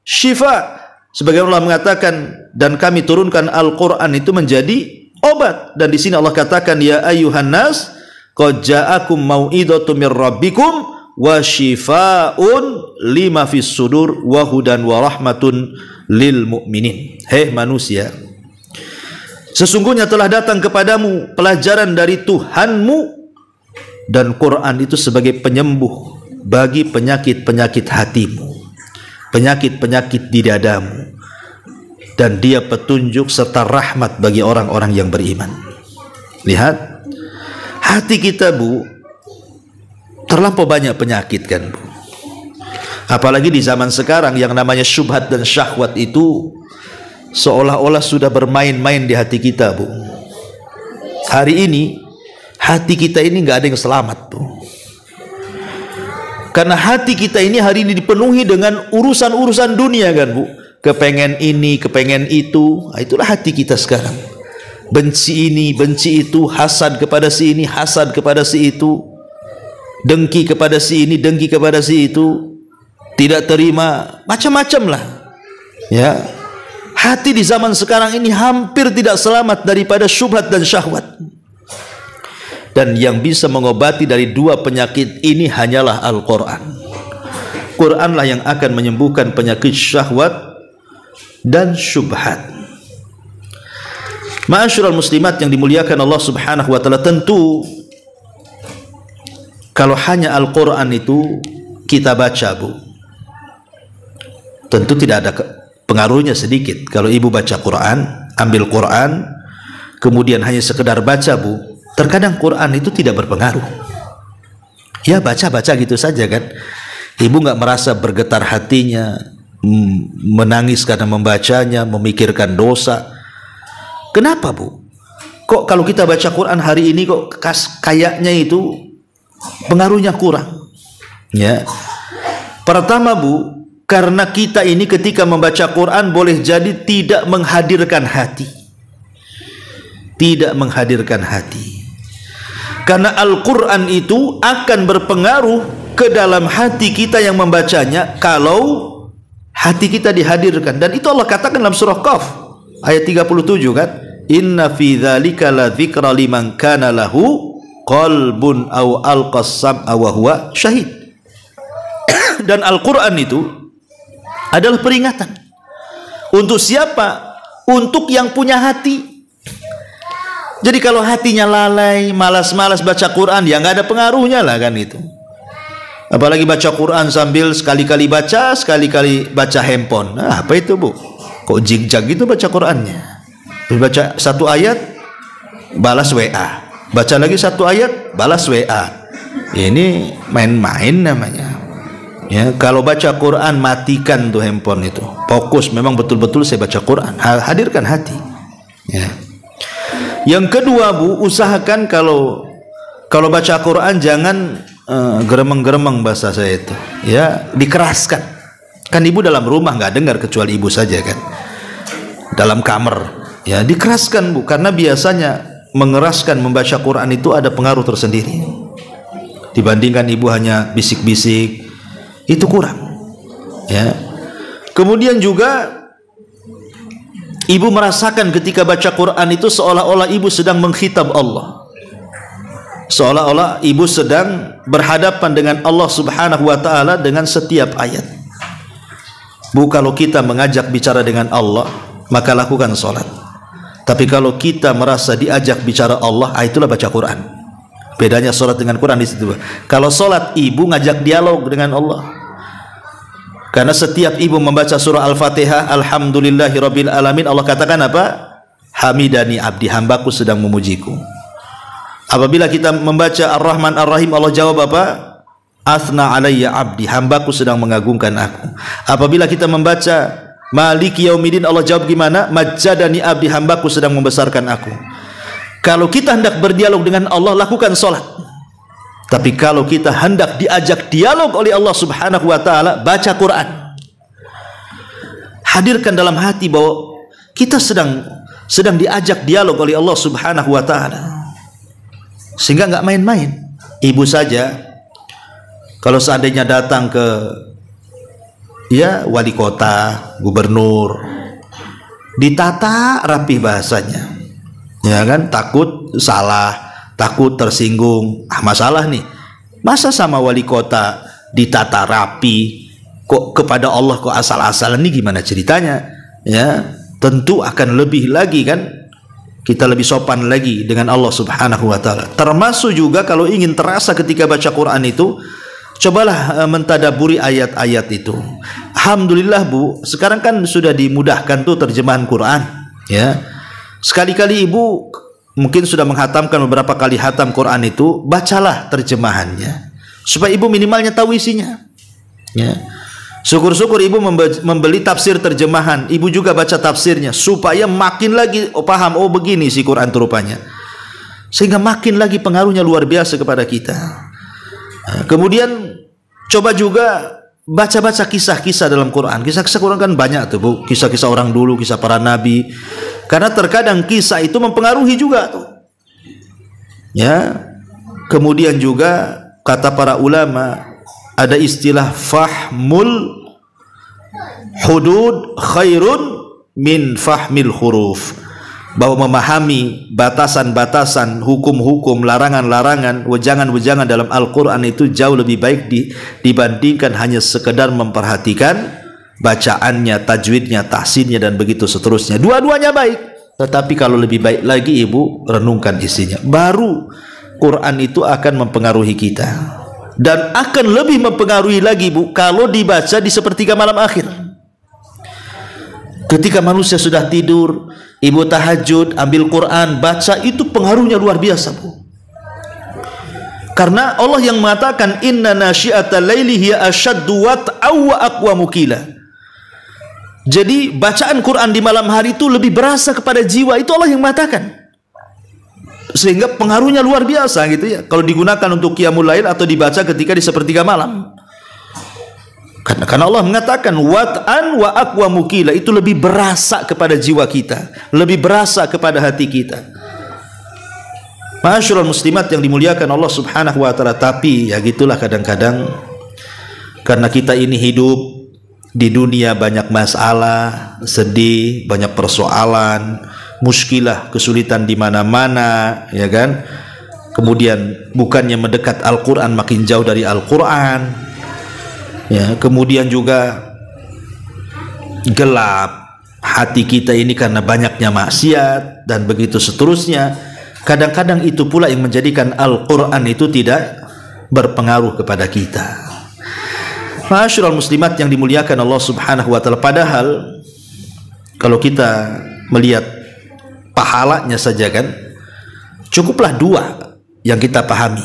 syifa. Sebagaimana Allah mengatakan, dan kami turunkan Al-Quran itu menjadi obat. Dan di sini Allah katakan, ya ayyuhan nas qad ja'akum mau'idhatun mir rabbikum wa shifaa'un lima fis sudur wa hudan wa rahmatun lil mu'minin. Hei manusia, sesungguhnya telah datang kepadamu pelajaran dari Tuhanmu, dan Quran itu sebagai penyembuh bagi penyakit-penyakit hatimu, penyakit-penyakit di dadamu, dan dia petunjuk serta rahmat bagi orang-orang yang beriman. Lihat, hati kita, Bu, terlampau banyak penyakit kan, Bu. Apalagi di zaman sekarang yang namanya syubhat dan syahwat itu seolah-olah sudah bermain-main di hati kita, Bu. Hari ini hati kita ini nggak ada yang selamat, Bu. Karena hati kita ini hari ini dipenuhi dengan urusan-urusan dunia kan, Bu. Kepengen ini, kepengen itu. Nah, itulah hati kita sekarang. Benci ini, benci itu, hasad kepada si ini, hasad kepada si itu, dengki kepada si ini, dengki kepada si itu, tidak terima, macam-macam lah ya. Hati di zaman sekarang ini hampir tidak selamat daripada syubhat dan syahwat. Dan yang bisa mengobati dari dua penyakit ini hanyalah Al-Quran. Quranlah yang akan menyembuhkan penyakit syahwat dan syubhat. Ma'asyiral muslimat yang dimuliakan Allah Subhanahu wa taala, tentu kalau hanya Al-Quran itu kita baca, Bu, tentu tidak ada pengaruhnya sedikit. Kalau ibu baca Quran, ambil Quran, kemudian hanya sekedar baca, Bu, terkadang Quran itu tidak berpengaruh. Ya baca-baca gitu saja kan. Ibu nggak merasa bergetar hatinya, menangis karena membacanya, memikirkan dosa. Kenapa, Bu? Kok kalau kita baca Quran hari ini kok kayaknya itu pengaruhnya kurang? Ya. Pertama, Bu, karena kita ini ketika membaca Quran boleh jadi tidak menghadirkan hati. Tidak menghadirkan hati. Karena Al-Quran itu akan berpengaruh ke dalam hati kita yang membacanya kalau hati kita dihadirkan. Dan itu Allah katakan dalam surah Qaf ayat 37 kan, inna fi dzalika la dzikra liman kana lahu qalbun aw alqas sam'a wa huwa syahid. Dan Al-Quran itu adalah peringatan untuk siapa? Untuk yang punya hati. Jadi kalau hatinya lalai, malas-malas baca Quran, ya nggak ada pengaruhnya lah kan itu. Apalagi baca Quran sambil sekali-kali baca handphone. Nah, apa itu, Bu? Kok jigjag gitu baca Qurannya? Baca satu ayat, balas WA. Baca lagi satu ayat, balas WA. Ini main-main namanya. Ya, kalau baca Quran matikan tuh handphone itu. Fokus, memang betul-betul saya baca Quran. Hadirkan hati. Ya. Yang kedua, Bu, usahakan kalau baca Quran jangan geremeng-geremeng bahasa saya itu. Ya, dikeraskan. Kan ibu dalam rumah nggak dengar kecuali ibu saja kan. Dalam kamar, ya dikeraskan, Bu, karena biasanya mengeraskan membaca Quran itu ada pengaruh tersendiri. Dibandingkan ibu hanya bisik-bisik, itu kurang. Ya. Kemudian juga ibu merasakan ketika baca Quran itu seolah-olah ibu sedang mengkhitab Allah. Seolah-olah ibu sedang berhadapan dengan Allah Subhanahu wa taala dengan setiap ayat. Bu, kalau kita mengajak bicara dengan Allah, maka lakukan salat. Tapi kalau kita merasa diajak bicara Allah, itulah baca Quran. Bedanya salat dengan Quran di situ. Kalau salat ibu ngajak dialog dengan Allah. Karena setiap ibu membaca surah Al-Fatihah, alhamdulillahirabbil alamin, Allah katakan apa? Hamidani abdi, hambaku sedang memujiku. Apabila kita membaca Ar-Rahman Ar-Rahim, Allah jawab apa? Athna alayya abdi, hambaku sedang mengagungkan aku. Apabila kita membaca Maliki Yaumiddin, Allah jawab gimana? Majjadani abdi, hambaku sedang membesarkan aku. Kalau kita hendak berdialog dengan Allah, lakukan salat. Tapi kalau kita hendak diajak dialog oleh Allah Subhanahu wa taala, baca Quran. Hadirkan dalam hati bahwa kita sedang diajak dialog oleh Allah Subhanahu wa taala. Sehingga enggak main-main. Ibu saja kalau seandainya datang ke wali kota, gubernur, ditata rapi bahasanya. Ya kan, takut salah, takut tersinggung. Masalah nih, masa sama wali kota ditata rapi, kok kepada Allah kok asal-asalan, nih gimana ceritanya? Ya, tentu akan lebih lagi kan, kita lebih sopan lagi dengan Allah Subhanahu wa taala. Termasuk juga kalau ingin terasa ketika baca Quran itu, cobalah mentadaburi ayat-ayat itu. Alhamdulillah, Bu, sekarang kan sudah dimudahkan tuh terjemahan Quran, ya. Sekali-kali ibu mungkin sudah menghatamkan beberapa kali hatam Quran itu, bacalah terjemahannya supaya ibu minimalnya tahu isinya. Ya. Syukur-syukur ibu membeli tafsir terjemahan, ibu juga baca tafsirnya supaya makin lagi paham, oh begini si Quran itu rupanya. Sehingga makin lagi pengaruhnya luar biasa kepada kita. Nah, kemudian coba juga baca-baca kisah-kisah dalam Quran. Kisah-kisah Quran kan banyak tuh, Bu. Kisah-kisah orang dulu, kisah para nabi. Karena terkadang kisah itu mempengaruhi juga tuh. Ya. Kemudian juga kata para ulama, ada istilah fahmul hudud khairun min fahmil huruf. Bahwa memahami batasan-batasan, hukum-hukum, larangan-larangan, wejangan-wejangan dalam Al-Quran itu jauh lebih baik dibandingkan hanya sekedar memperhatikan bacaannya, tajwidnya, tahsinnya, dan begitu seterusnya. Dua-duanya baik, tetapi kalau lebih baik lagi ibu renungkan isinya. Baru Quran itu akan mempengaruhi kita. Dan akan lebih mempengaruhi lagi, Bu, kalau dibaca di sepertiga malam akhir. Ketika manusia sudah tidur, ibu tahajud, ambil Quran, baca, itu pengaruhnya luar biasa, Bu. Karena Allah yang mengatakan inna nasyi'atal laili hiya ashaddu wat'aw wa aqwamu qila. Jadi bacaan Quran di malam hari itu lebih berasa kepada jiwa, itu Allah yang mengatakan. Sehingga pengaruhnya luar biasa gitu ya. Kalau digunakan untuk qiyamul lail atau dibaca ketika di sepertiga malam. Karena Allah mengatakan wat'an wa aqwamu qila, itu lebih berasa kepada jiwa kita, lebih berasa kepada hati kita. Ma'asyiral muslimat yang dimuliakan Allah Subhanahu wa taala. Tapi ya gitulah, kadang-kadang karena kita ini hidup di dunia banyak masalah, sedih, banyak persoalan, muskilah, kesulitan di mana-mana, ya kan? Kemudian bukannya mendekat Al-Qur'an, makin jauh dari Al-Qur'an. Ya, kemudian juga gelap hati kita ini karena banyaknya maksiat dan begitu seterusnya. Kadang-kadang itu pula yang menjadikan Al-Quran itu tidak berpengaruh kepada kita. Ma'asyiral muslimat yang dimuliakan Allah Subhanahu wa taala, padahal kalau kita melihat pahalanya saja kan, cukuplah dua yang kita pahami.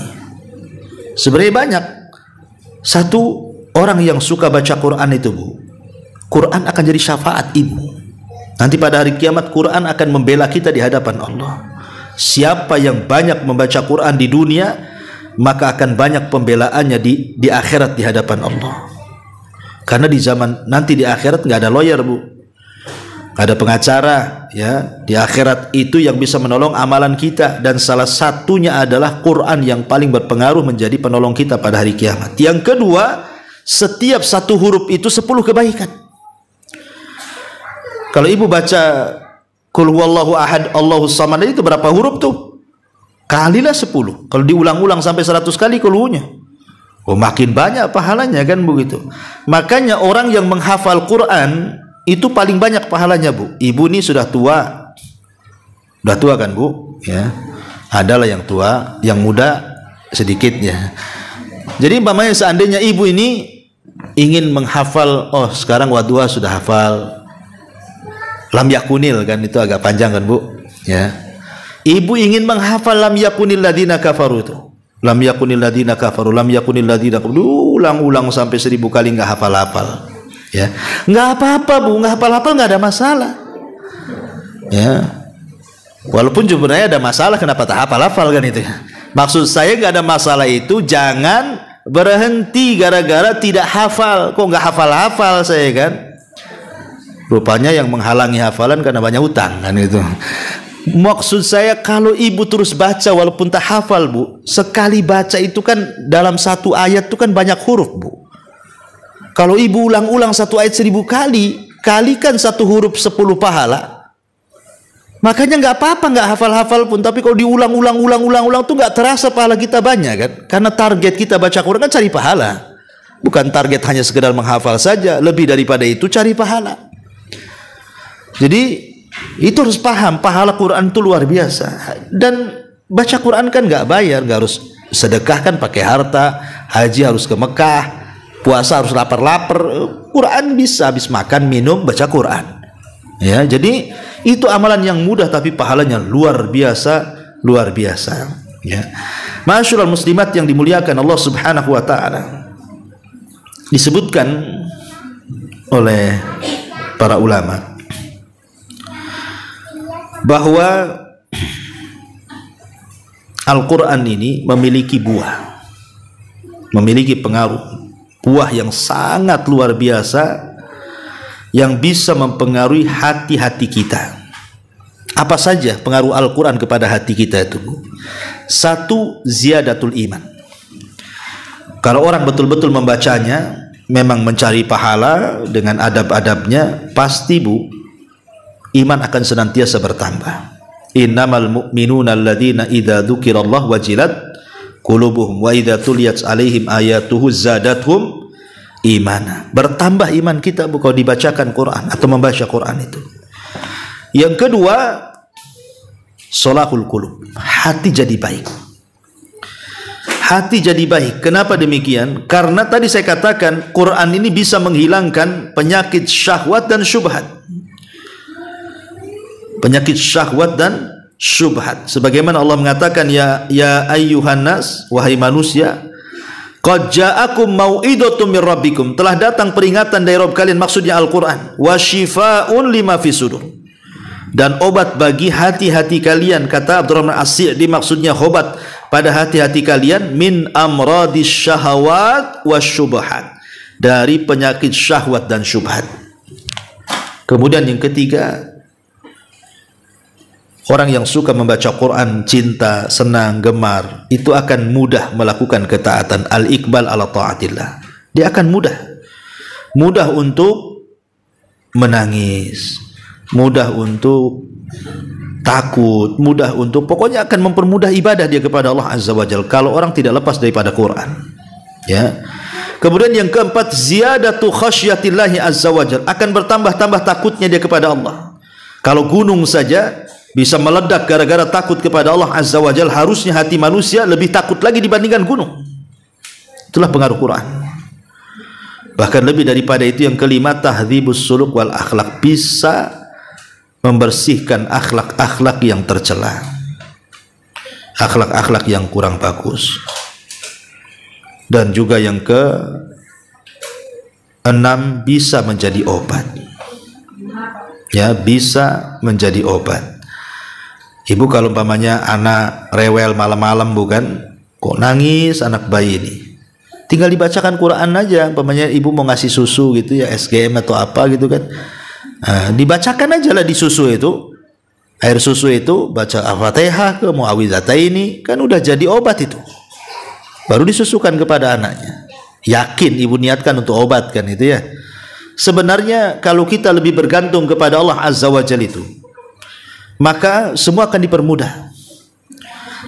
Sebenarnya banyak. Satu, orang yang suka baca Quran itu, Bu, Quran akan jadi syafaat ibu. Nanti pada hari kiamat Quran akan membela kita di hadapan Allah. Siapa yang banyak membaca Quran di dunia, maka akan banyak pembelaannya di akhirat di hadapan Allah. Karena di zaman nanti di akhirat nggak ada lawyer, Bu, nggak ada pengacara, ya. Di akhirat itu yang bisa menolong amalan kita, dan salah satunya adalah Quran yang paling berpengaruh menjadi penolong kita pada hari kiamat. Yang kedua, setiap satu huruf itu 10 kebaikan. Kalau ibu baca Qul huwallahu ahad Allahus samad itu berapa huruf tuh? Kalilah 10. Kalau diulang-ulang sampai 100 kali qulhunya, oh makin banyak pahalanya, kan begitu. Makanya orang yang menghafal Quran itu paling banyak pahalanya, Bu. Ibu ini sudah tua. Sudah tua kan, Bu? Ya. Adalah yang tua, yang muda sedikitnya. Jadi umpamanya seandainya ibu ini ingin menghafal, oh sekarang wadua sudah hafal lam yakunil, kan itu agak panjang kan, Bu, ya. Ibu ingin menghafal lam yakunil ladina kafaru itu. Lam yakunil ladina kafaru, lam yakunil ladina kafaru. Ulang-ulang sampai 1000 kali nggak hafal-hafal. Ya. Nggak apa-apa, Bu, nggak hafal-hafal nggak ada masalah. Ya. Walaupun sebenarnya ada masalah, kenapa tak hafal-hafal, kan itu. Maksud saya nggak ada masalah itu jangan berhenti gara-gara tidak hafal. Kok nggak hafal-hafal saya, kan? Rupanya yang menghalangi hafalan karena banyak utang, kan itu. Maksud saya kalau ibu terus baca walaupun tak hafal, Bu, sekali baca itu kan dalam satu ayat itu kan banyak huruf, Bu. Kalau ibu ulang-ulang satu ayat 1000 kali, kalikan satu huruf 10 pahala. Makanya nggak apa-apa nggak hafal-hafal pun, tapi kalau diulang-ulang tuh nggak terasa pahala kita banyak, kan? Karena target kita baca Quran kan cari pahala, bukan target hanya sekedar menghafal saja. Lebih daripada itu cari pahala. Jadi itu harus paham, pahala Quran itu luar biasa. Dan baca Quran kan nggak bayar, nggak harus sedekah kan pakai harta, haji harus ke Mekah, puasa harus lapar-lapar. Quran bisa habis makan minum baca Quran. Ya, jadi itu amalan yang mudah tapi pahalanya luar biasa, luar biasa. Ya, Ma'asyiral muslimat yang dimuliakan Allah Subhanahu wa taala. Disebutkan oleh para ulama bahwa Al-Quran ini memiliki buah, memiliki pengaruh, buah yang sangat luar biasa yang bisa mempengaruhi hati-hati kita. Apa saja pengaruh Al-Quran kepada hati kita itu? Satu, ziyadatul iman. Kalau orang betul-betul membacanya, memang mencari pahala dengan adab-adabnya, pasti, Bu, iman akan senantiasa bertambah. Innamal mu'minuna alladzina idza dzukirallah wajilat qulubuhum wa idza tuliyat alaihim ayatuhu zadatuhum imana. Bertambah iman kita kalau dibacakan Quran atau membaca Quran itu. Yang kedua, sholahul qulub. Hati jadi baik. Hati jadi baik. Kenapa demikian? Karena tadi saya katakan Quran ini bisa menghilangkan penyakit syahwat dan syubhat. Penyakit syahwat dan syubhat. Sebagaimana Allah mengatakan, ya ayyuhan nas, wahai manusia, qad ja'akum mau'idatun mir rabbikum, telah datang peringatan dari Rabb kalian, maksudnya Al-Qur'an, wa syifaa'un lima fi sudur, dan obat bagi hati-hati kalian. Kata Abdurrahman As-Sa'di, maksudnya obat pada hati-hati kalian, min amradis syahawat wasyubhat, dari penyakit syahwat dan syubhat. Kemudian yang ketiga, orang yang suka membaca Quran, cinta, senang, gemar, itu akan mudah melakukan ketaatan. Al-iqbal ala ta'atillah. Dia akan mudah untuk menangis, mudah untuk takut, mudah untuk, pokoknya akan mempermudah ibadah dia kepada Allah Azza wa Jalla kalau orang tidak lepas daripada Quran. Ya. Kemudian yang keempat, ziyadatu khasyatillahi Azza wa Jalla, akan bertambah-tambah takutnya dia kepada Allah. Kalau gunung saja bisa meledak gara-gara takut kepada Allah Azza wa Jalla, harusnya hati manusia lebih takut lagi dibandingkan gunung. Itulah pengaruh Quran. Bahkan lebih daripada itu, yang kelima, tahdzibus suluk wal akhlak, bisa membersihkan akhlak-akhlak yang tercela, akhlak-akhlak yang kurang bagus. Dan juga yang 6 bisa menjadi obat. Ya, bisa menjadi obat. Ibu kalau umpamanya anak rewel malam-malam, bukan kok nangis anak bayi ini, tinggal dibacakan Quran aja. Umpamanya ibu mau ngasih susu gitu ya, SGM atau apa gitu kan, dibacakan aja lah di susu itu, air susu itu, baca Al-Fatihah ke Muawwidhataini, kan udah jadi obat itu. Baru disusukan kepada anaknya. Yakin ibu niatkan untuk obat kan itu ya. Sebenarnya kalau kita lebih bergantung kepada Allah Azza wa Jalla itu, maka semua akan dipermudah.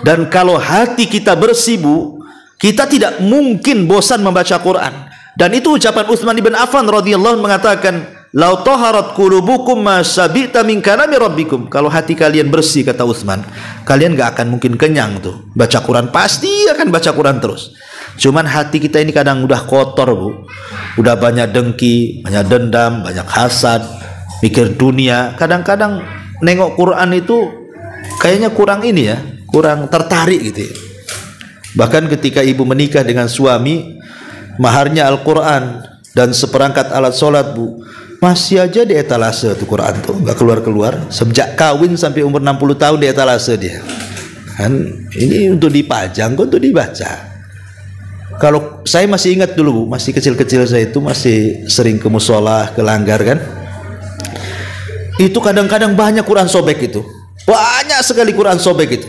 Dan kalau hati kita bersih, Bu, kita tidak mungkin bosan membaca Quran. Dan itu ucapan Utsman bin Affan radhiyallahu anhu mengatakan, "Lau taharat qulubukum ma sabita min kalami rabbikum." Kalau hati kalian bersih, kata Utsman, kalian gak akan mungkin kenyang tuh. Baca Quran pasti akan baca Quran terus. Cuman hati kita ini kadang udah kotor, Bu. Udah banyak dengki, banyak dendam, banyak hasad, mikir dunia. Kadang-kadang nengok Quran itu kayaknya kurang ini ya, kurang tertarik gitu ya. Bahkan ketika ibu menikah dengan suami, maharnya Al-Quran dan seperangkat alat sholat, Bu, masih aja di etalase tuh Quran tuh, nggak keluar-keluar. Sejak kawin sampai umur 60 tahun di etalase dia. Kan ini untuk dipajang, kok untuk dibaca. Kalau saya masih ingat dulu, Bu, masih kecil-kecil saya itu masih sering ke musola, ke langgar kan. Itu kadang-kadang banyak Quran sobek itu. Banyak sekali Quran sobek itu.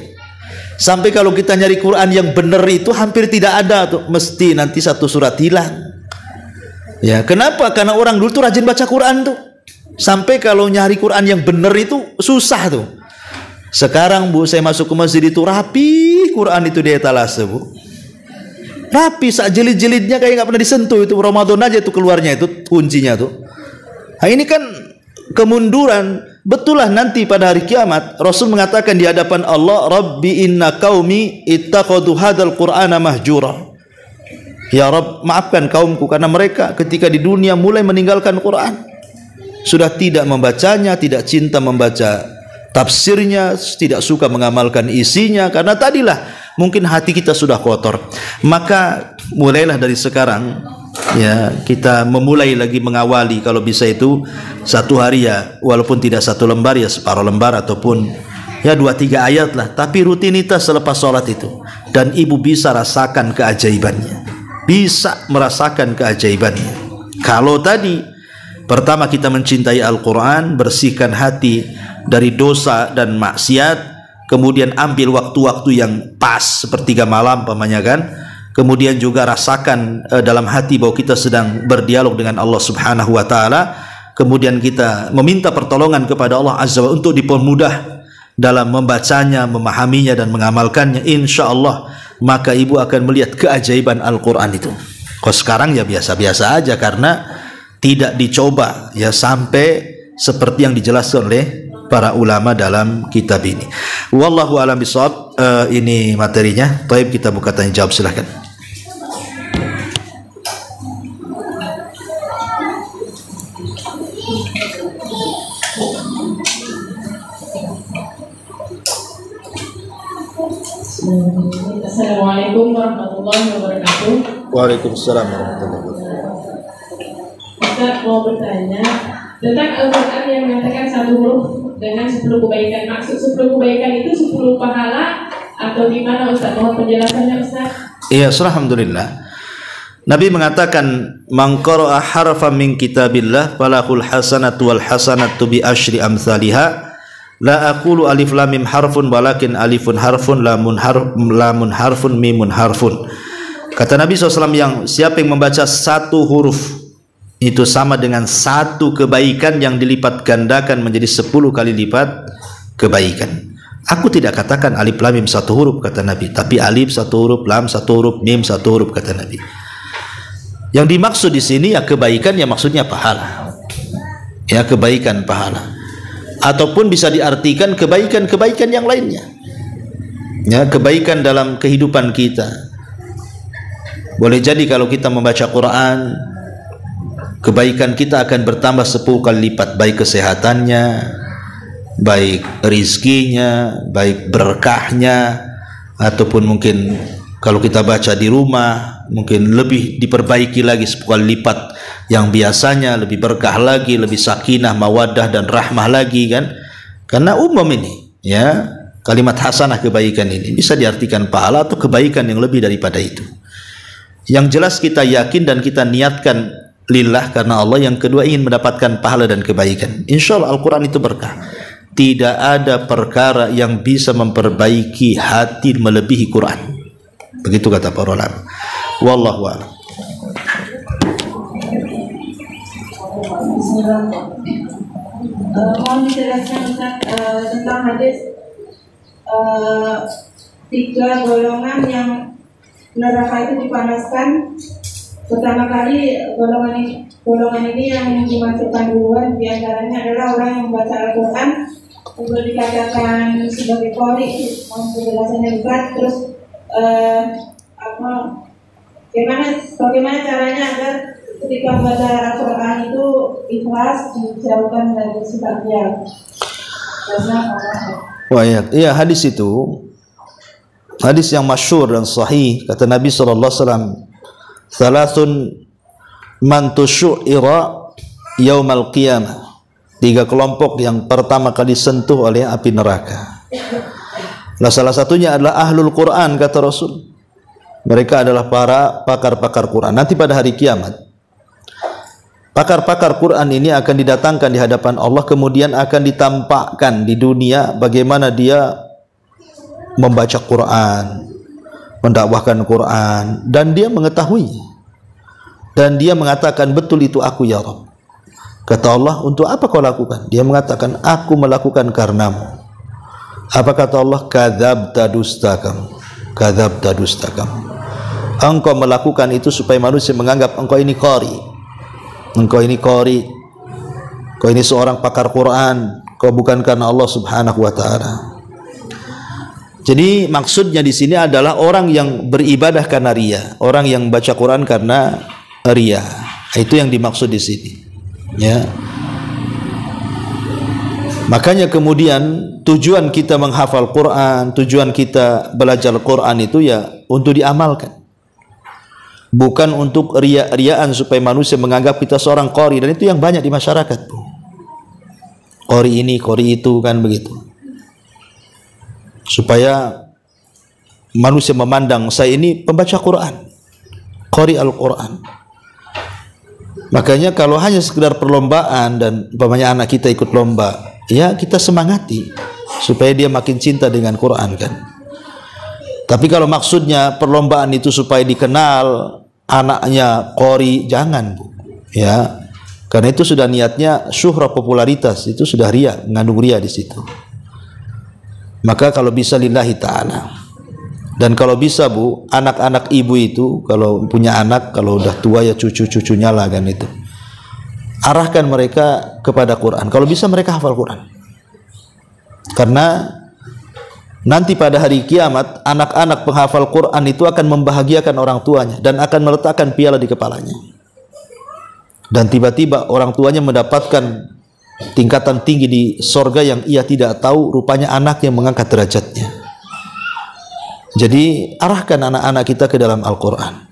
Sampai kalau kita nyari Quran yang benar itu hampir tidak ada tuh, mesti nanti satu surat hilang. Ya, kenapa? Karena orang dulu tuh rajin baca Quran tuh. Sampai kalau nyari Quran yang benar itu susah tuh. Sekarang, Bu, saya masuk ke masjid itu rapi Quran itu di etalase, Bu. Rapi, sak jilid-jilidnya kayak nggak pernah disentuh itu. Ramadan aja tuh keluarnya itu kuncinya tuh. Nah, ini kan kemunduran. Betul lah nanti pada hari kiamat Rasul mengatakan di hadapan Allah, Rabbi inna qaumi ittakhadhu hadzal qur'ana mahjura. Ya Rabb, maafkan kaumku karena mereka ketika di dunia mulai meninggalkan Quran, sudah tidak membacanya, tidak cinta membaca tafsirnya, tidak suka mengamalkan isinya, karena tadilah mungkin hati kita sudah kotor. Maka mulailah dari sekarang ya, kita memulai lagi mengawali, kalau bisa itu satu hari ya, walaupun tidak satu lembar ya separuh lembar, ataupun ya 2-3 ayat lah, tapi rutinitas selepas sholat itu. Dan ibu bisa rasakan keajaibannya, bisa merasakan keajaibannya. Kalau tadi pertama kita mencintai Al-Quran, bersihkan hati dari dosa dan maksiat, kemudian ambil waktu-waktu yang pas sepertiga malam pamannya kan. Kemudian juga rasakan dalam hati bahwa kita sedang berdialog dengan Allah Subhanahu wa taala. Kemudian kita meminta pertolongan kepada Allah Azza wa untuk dipermudah dalam membacanya, memahaminya dan mengamalkannya. Insyaallah maka ibu akan melihat keajaiban Al-Quran itu. Kalau sekarang ya biasa-biasa aja karena tidak dicoba ya sampai seperti yang dijelaskan oleh para ulama dalam kitab ini. Wallahu a'lam bishawab. Ini materinya. Baik, kita buka tanya jawab, silahkan.
Assalamualaikum warahmatullahi wabarakatuh.
Waalaikumsalam warahmatullahi wabarakatuh.
Ustaz mau bertanya tentang Al-Quran yang mengatakan satu huruf dengan 10 kebaikan. Maksud 10 kebaikan itu 10 pahala atau gimana Ustaz? Mohon penjelasannya Ustaz.
Iya, alhamdulillah. Nabi mengatakan, "Man qara'a harfan min kitabillah falahul hasanatu wal hasanatu bi asyri amsalihha." La aqulu alif lam mim harfun walakin alifun harfun lamun harfun mimun harfun. Kata Nabi SAW, yang siapa yang membaca satu huruf itu sama dengan satu kebaikan yang dilipat gandakan menjadi 10 kali lipat kebaikan. Aku tidak katakan alif lam mim satu huruf, kata Nabi, tapi alif satu huruf, lam satu huruf, mim satu huruf, kata Nabi. Yang dimaksud di sini ya kebaikan, ya maksudnya pahala. Ya, kebaikan pahala. Ataupun bisa diartikan kebaikan-kebaikan yang lainnya. Ya, kebaikan dalam kehidupan kita. Boleh jadi kalau kita membaca Quran, kebaikan kita akan bertambah 10 kali lipat, baik kesehatannya, baik rizkinya, baik berkahnya, ataupun mungkin kalau kita baca di rumah mungkin lebih diperbaiki lagi 10 kali lipat yang biasanya lebih berkah lagi, lebih sakinah, mawaddah dan rahmah lagi kan. Karena umum ini, ya, kalimat hasanah kebaikan ini bisa diartikan pahala atau kebaikan yang lebih daripada itu. Yang jelas kita yakin dan kita niatkan lillah karena Allah. Yang kedua ingin mendapatkan pahala dan kebaikan. Insya Allah Al-Quran itu berkah. Tidak ada perkara yang bisa memperbaiki hati melebihi Quran. Begitu kata para ulama. Wallahu a'lam.
Mohon dijelaskan tentang hadis 3 golongan yang neraka itu dipanaskan. Pertama kali golongan ini yang dimasukkan duluan, diantaranya adalah orang yang membaca Al-Quran untuk dikatakan sebagai qori. Mohon penjelasannya Ustaz. Terus bagaimana caranya agar ketika membaca Al-Quran itu ikhlas, dijauhkan dari sifat riya.
Wah, iya, hadis itu hadis yang masyhur dan sahih. Kata Nabi SAW, "Thalathun man tusyu'ira yaumal qiyamah." 3 kelompok yang pertama kali sentuh oleh api neraka. Nah, salah satunya adalah ahlul Quran, kata Rasul. Mereka adalah para pakar-pakar Quran. Nanti pada hari kiamat, pakar-pakar Quran ini akan didatangkan di hadapan Allah, kemudian akan ditampakkan di dunia bagaimana dia membaca Quran, mendakwahkan Quran, dan dia mengetahui. Dan dia mengatakan, betul itu aku ya Rabb. Kata Allah, untuk apa kau lakukan? Dia mengatakan, aku melakukan karenamu. Apa kata Allah? Kadzabta dustakam. Kadzabta dustakam. Engkau melakukan itu supaya manusia menganggap engkau ini qari. Engkau ini qari, kau ini seorang pakar Quran, kau bukan karena Allah Subhanahu wa taala. Jadi maksudnya di sini adalah orang yang beribadah karena riya, orang yang baca Quran karena riya. Itu yang dimaksud di sini. Ya. Makanya kemudian tujuan kita menghafal Quran, tujuan kita belajar Quran itu ya untuk diamalkan. Bukan untuk riaan supaya manusia menganggap kita seorang qori, dan itu yang banyak di masyarakat, Bu. Qori ini, qori itu, kan begitu. Supaya manusia memandang saya ini pembaca Quran, qori Al-Quran. Makanya kalau hanya sekedar perlombaan dan umpamanya anak kita ikut lomba, ya kita semangati supaya dia makin cinta dengan Quran, kan. Tapi kalau maksudnya perlombaan itu supaya dikenal anaknya qori, jangan, Bu. Ya. Karena itu sudah niatnya syuhrah, popularitas, itu sudah riya, mengandung riya di situ. Maka kalau bisa lillahi ta'ala. Dan kalau bisa, Bu, anak-anak ibu itu kalau punya anak, kalau udah tua ya cucu-cucunya lah, kan itu. Arahkan mereka kepada Quran. Kalau bisa mereka hafal Quran. Karena nanti pada hari kiamat, anak-anak penghafal Quran itu akan membahagiakan orang tuanya dan akan meletakkan piala di kepalanya. Dan tiba-tiba orang tuanya mendapatkan tingkatan tinggi di sorga yang ia tidak tahu, rupanya anak yang mengangkat derajatnya. Jadi arahkan anak-anak kita ke dalam Al-Quran.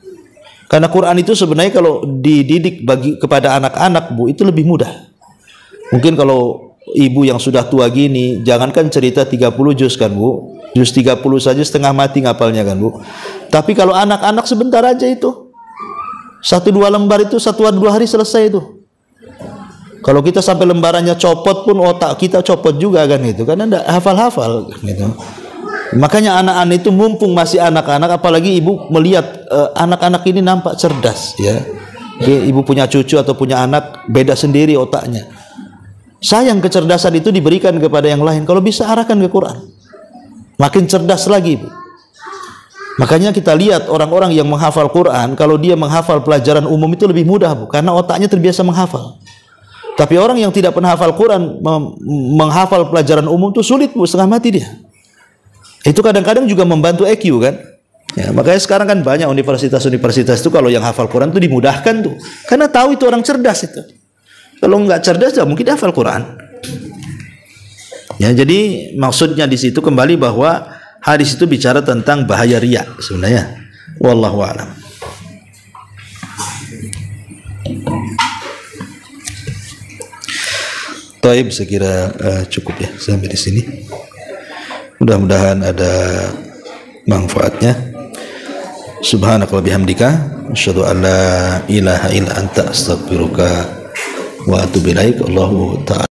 Karena Quran itu sebenarnya kalau dididik kepada anak-anak, Bu, itu lebih mudah. Mungkin kalau ibu yang sudah tua gini, jangankan cerita 30 juz, kan, Bu. Juz 30 saja setengah mati ngapalnya, kan, Bu. Tapi kalau anak-anak sebentar aja itu. 1-2 lembar itu 1-2 hari selesai itu. Kalau kita sampai lembarannya copot pun otak kita copot juga, kan, itu. Karena enggak hafal-hafal, gitu. Makanya anak-anak itu mumpung masih anak-anak, apalagi ibu melihat anak-anak ini nampak cerdas, ya. Ibu punya cucu atau punya anak, beda sendiri otaknya. Sayang kecerdasan itu diberikan kepada yang lain. Kalau bisa arahkan ke Quran, makin cerdas lagi, Bu. Makanya kita lihat orang-orang yang menghafal Quran, kalau dia menghafal pelajaran umum itu lebih mudah, Bu, karena otaknya terbiasa menghafal. Tapi orang yang tidak pernah hafal Quran, menghafal pelajaran umum itu sulit, Bu, setengah mati dia. Itu kadang-kadang juga membantu EQ, kan. Ya, makanya sekarang kan banyak universitas-universitas itu kalau yang hafal Quran itu dimudahkan tuh, karena tahu itu orang cerdas itu. Kalau nggak cerdas, ya mungkin dia hafal Quran. Ya, jadi maksudnya di situ kembali bahwa hadis itu bicara tentang bahaya riya sebenarnya. Wallahu a'lam. Taib, saya kira cukup ya sampai di sini. Mudah-mudahan ada manfaatnya. Subhanaka wa bihamdika asyhadu an la ilaha illa anta astaghfiruka wa atubu ilaik. Allahu ta'ala